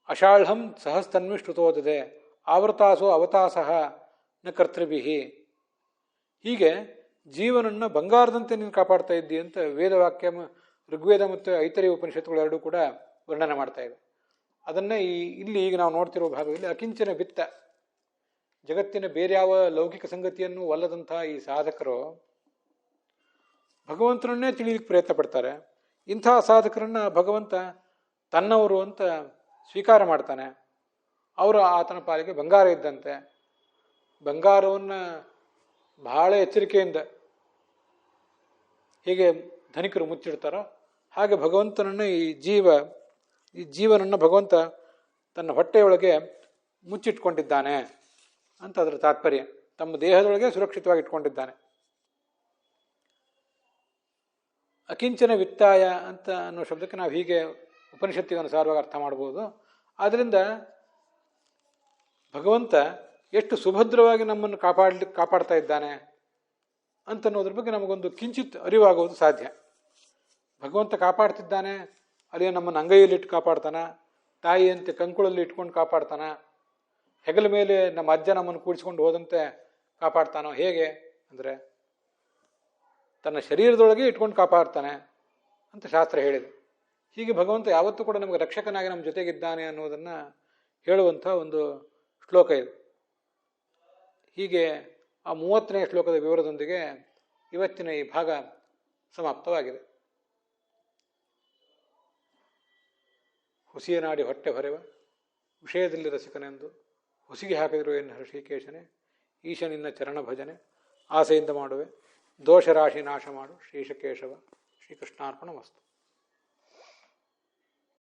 ಅಷಾಢಂ ಸಹಸ್ತನ್ವಿ ಶ್ರುತೋದದೆ ಆವೃತಾಸೋ ಅವತಾಸಃ ನ ಕರ್ತೃಭಿಹಿ. ಹೀಗೆ ಜೀವನನ್ನು ಬಂಗಾರದಂತೆ ನೀನು ಕಾಪಾಡ್ತಾ ಇದ್ದಿ ಅಂತ ವೇದವಾಕ್ಯ, ಋಗ್ವೇದ ಮತ್ತು ಐತರೇಯ ಉಪನಿಷತ್ತುಗಳು ಎರಡೂ ಕೂಡ ವರ್ಣನೆ ಮಾಡ್ತಾ ಇವೆ. ಅದನ್ನೇ ಇಲ್ಲಿ ಈಗ ನಾವು ನೋಡ್ತಿರೋ ಭಾಗದಲ್ಲಿ ಅಕಿಂಚನ ವಿತ್ತ, ಜಗತ್ತಿನ ಬೇರೆ ಯಾವ ಲೌಕಿಕ ಸಂಗತಿಯನ್ನು ಒಲ್ಲದಂತಹ ಈ ಸಾಧಕರು ಭಗವಂತನನ್ನೇ ತಿಳಿಲಿಕ್ಕೆ ಪ್ರಯತ್ನ ಪಡ್ತಾರೆ. ಇಂತಹ ಸಾಧಕರನ್ನ ಭಗವಂತ ತನ್ನವರು ಅಂತ ಸ್ವೀಕಾರ ಮಾಡ್ತಾನೆ. ಅವರು ಆತನ ಪಾಲಿಗೆ ಬಂಗಾರ ಇದ್ದಂತೆ. ಬಂಗಾರವನ್ನು ಬಹಳ ಎಚ್ಚರಿಕೆಯಿಂದ ಹೇಗೆ ಧನಿಕರು ಮುಚ್ಚಿಡ್ತಾರೋ ಹಾಗೆ ಭಗವಂತನನ್ನು ಈ ಜೀವನನ್ನು ಭಗವಂತ ತನ್ನ ಹೊಟ್ಟೆಯೊಳಗೆ ಮುಚ್ಚಿಟ್ಕೊಂಡಿದ್ದಾನೆ ಅಂತ ಅದರ ತಾತ್ಪರ್ಯ. ತಮ್ಮ ದೇಹದೊಳಗೆ ಸುರಕ್ಷಿತವಾಗಿ ಇಟ್ಕೊಂಡಿದ್ದಾನೆ. ಅಕಿಂಚನ ವಿತ್ತಾಯ ಅಂತ ಅನ್ನೋ ಶಬ್ದಕ್ಕೆ ನಾವು ಹೀಗೆ ಉಪನಿಷತ್ತಿಗೆ ಅನುಸಾರವಾಗಿ ಅರ್ಥ ಮಾಡ್ಬೋದು. ಆದ್ದರಿಂದ ಭಗವಂತ ಎಷ್ಟು ಸುಭದ್ರವಾಗಿ ನಮ್ಮನ್ನು ಕಾಪಾಡ್ತಾ ಇದ್ದಾನೆ ಅಂತನ್ನೋದ್ರ ಬಗ್ಗೆ ನಮಗೊಂದು ಕಿಂಚಿತ್ ಅರಿವಾಗುವುದು ಸಾಧ್ಯ. ಭಗವಂತ ಕಾಪಾಡ್ತಿದ್ದಾನೆ, ಅಲ್ಲಿ ನಮ್ಮನ್ನು ಅಂಗೈಯಲ್ಲಿಟ್ಟು ಕಾಪಾಡ್ತಾನ, ತಾಯಿಯಂತೆ ಕಂಕುಳಲ್ಲಿ ಇಟ್ಕೊಂಡು ಕಾಪಾಡ್ತಾನ, ಹೆಗಲ ಮೇಲೆ ನಮ್ಮ ಅಜ್ಜ ನಮ್ಮನ್ನು ಕೂಡಿಸ್ಕೊಂಡು ಹೋದಂತೆ ಕಾಪಾಡ್ತಾನೋ. ಹೇಗೆ ಅಂದರೆ ತನ್ನ ಶರೀರದೊಳಗೆ ಇಟ್ಕೊಂಡು ಕಾಪಾಡ್ತಾನೆ ಅಂತ ಶಾಸ್ತ್ರ ಹೇಳಿದೆ. ಹೀಗೆ ಭಗವಂತ ಯಾವತ್ತೂ ಕೂಡ ನಮಗೆ ರಕ್ಷಕನಾಗಿ ನಮ್ಮ ಜೊತೆಗಿದ್ದಾನೆ ಅನ್ನೋದನ್ನು ಹೇಳುವಂಥ ಒಂದು ಶ್ಲೋಕ ಇದು. ಹೀಗೆ ಆ 30ನೇ ಶ್ಲೋಕದ ವಿವರದೊಂದಿಗೆ ಇವತ್ತಿನ ಈ ಭಾಗ ಸಮಾಪ್ತವಾಗಿದೆ. ಹುಸಿಯ ನಾಡಿ ಹೊಟ್ಟೆ ಹೊರೆವ ವಿಷಯದಲ್ಲಿ ರಸಿಕನೆಂದು ಹುಸಿಗೆ ಹಾಕಿದ್ರು ಎನ್ನು ಹೃಷಿಕೇಶನೇ, ಈಶ ನಿನ್ನ ಚರಣ ಭಜನೆ ಆಸೆಯಿಂದ ಮಾಡುವೆ, ದೋಷರಾಶಿ ನಾಶ ಮಾಡು ಶ್ರೀಶಕೇಶವ. ಶ್ರೀಕೃಷ್ಣಾರ್ಪಣಮಸ್ತು.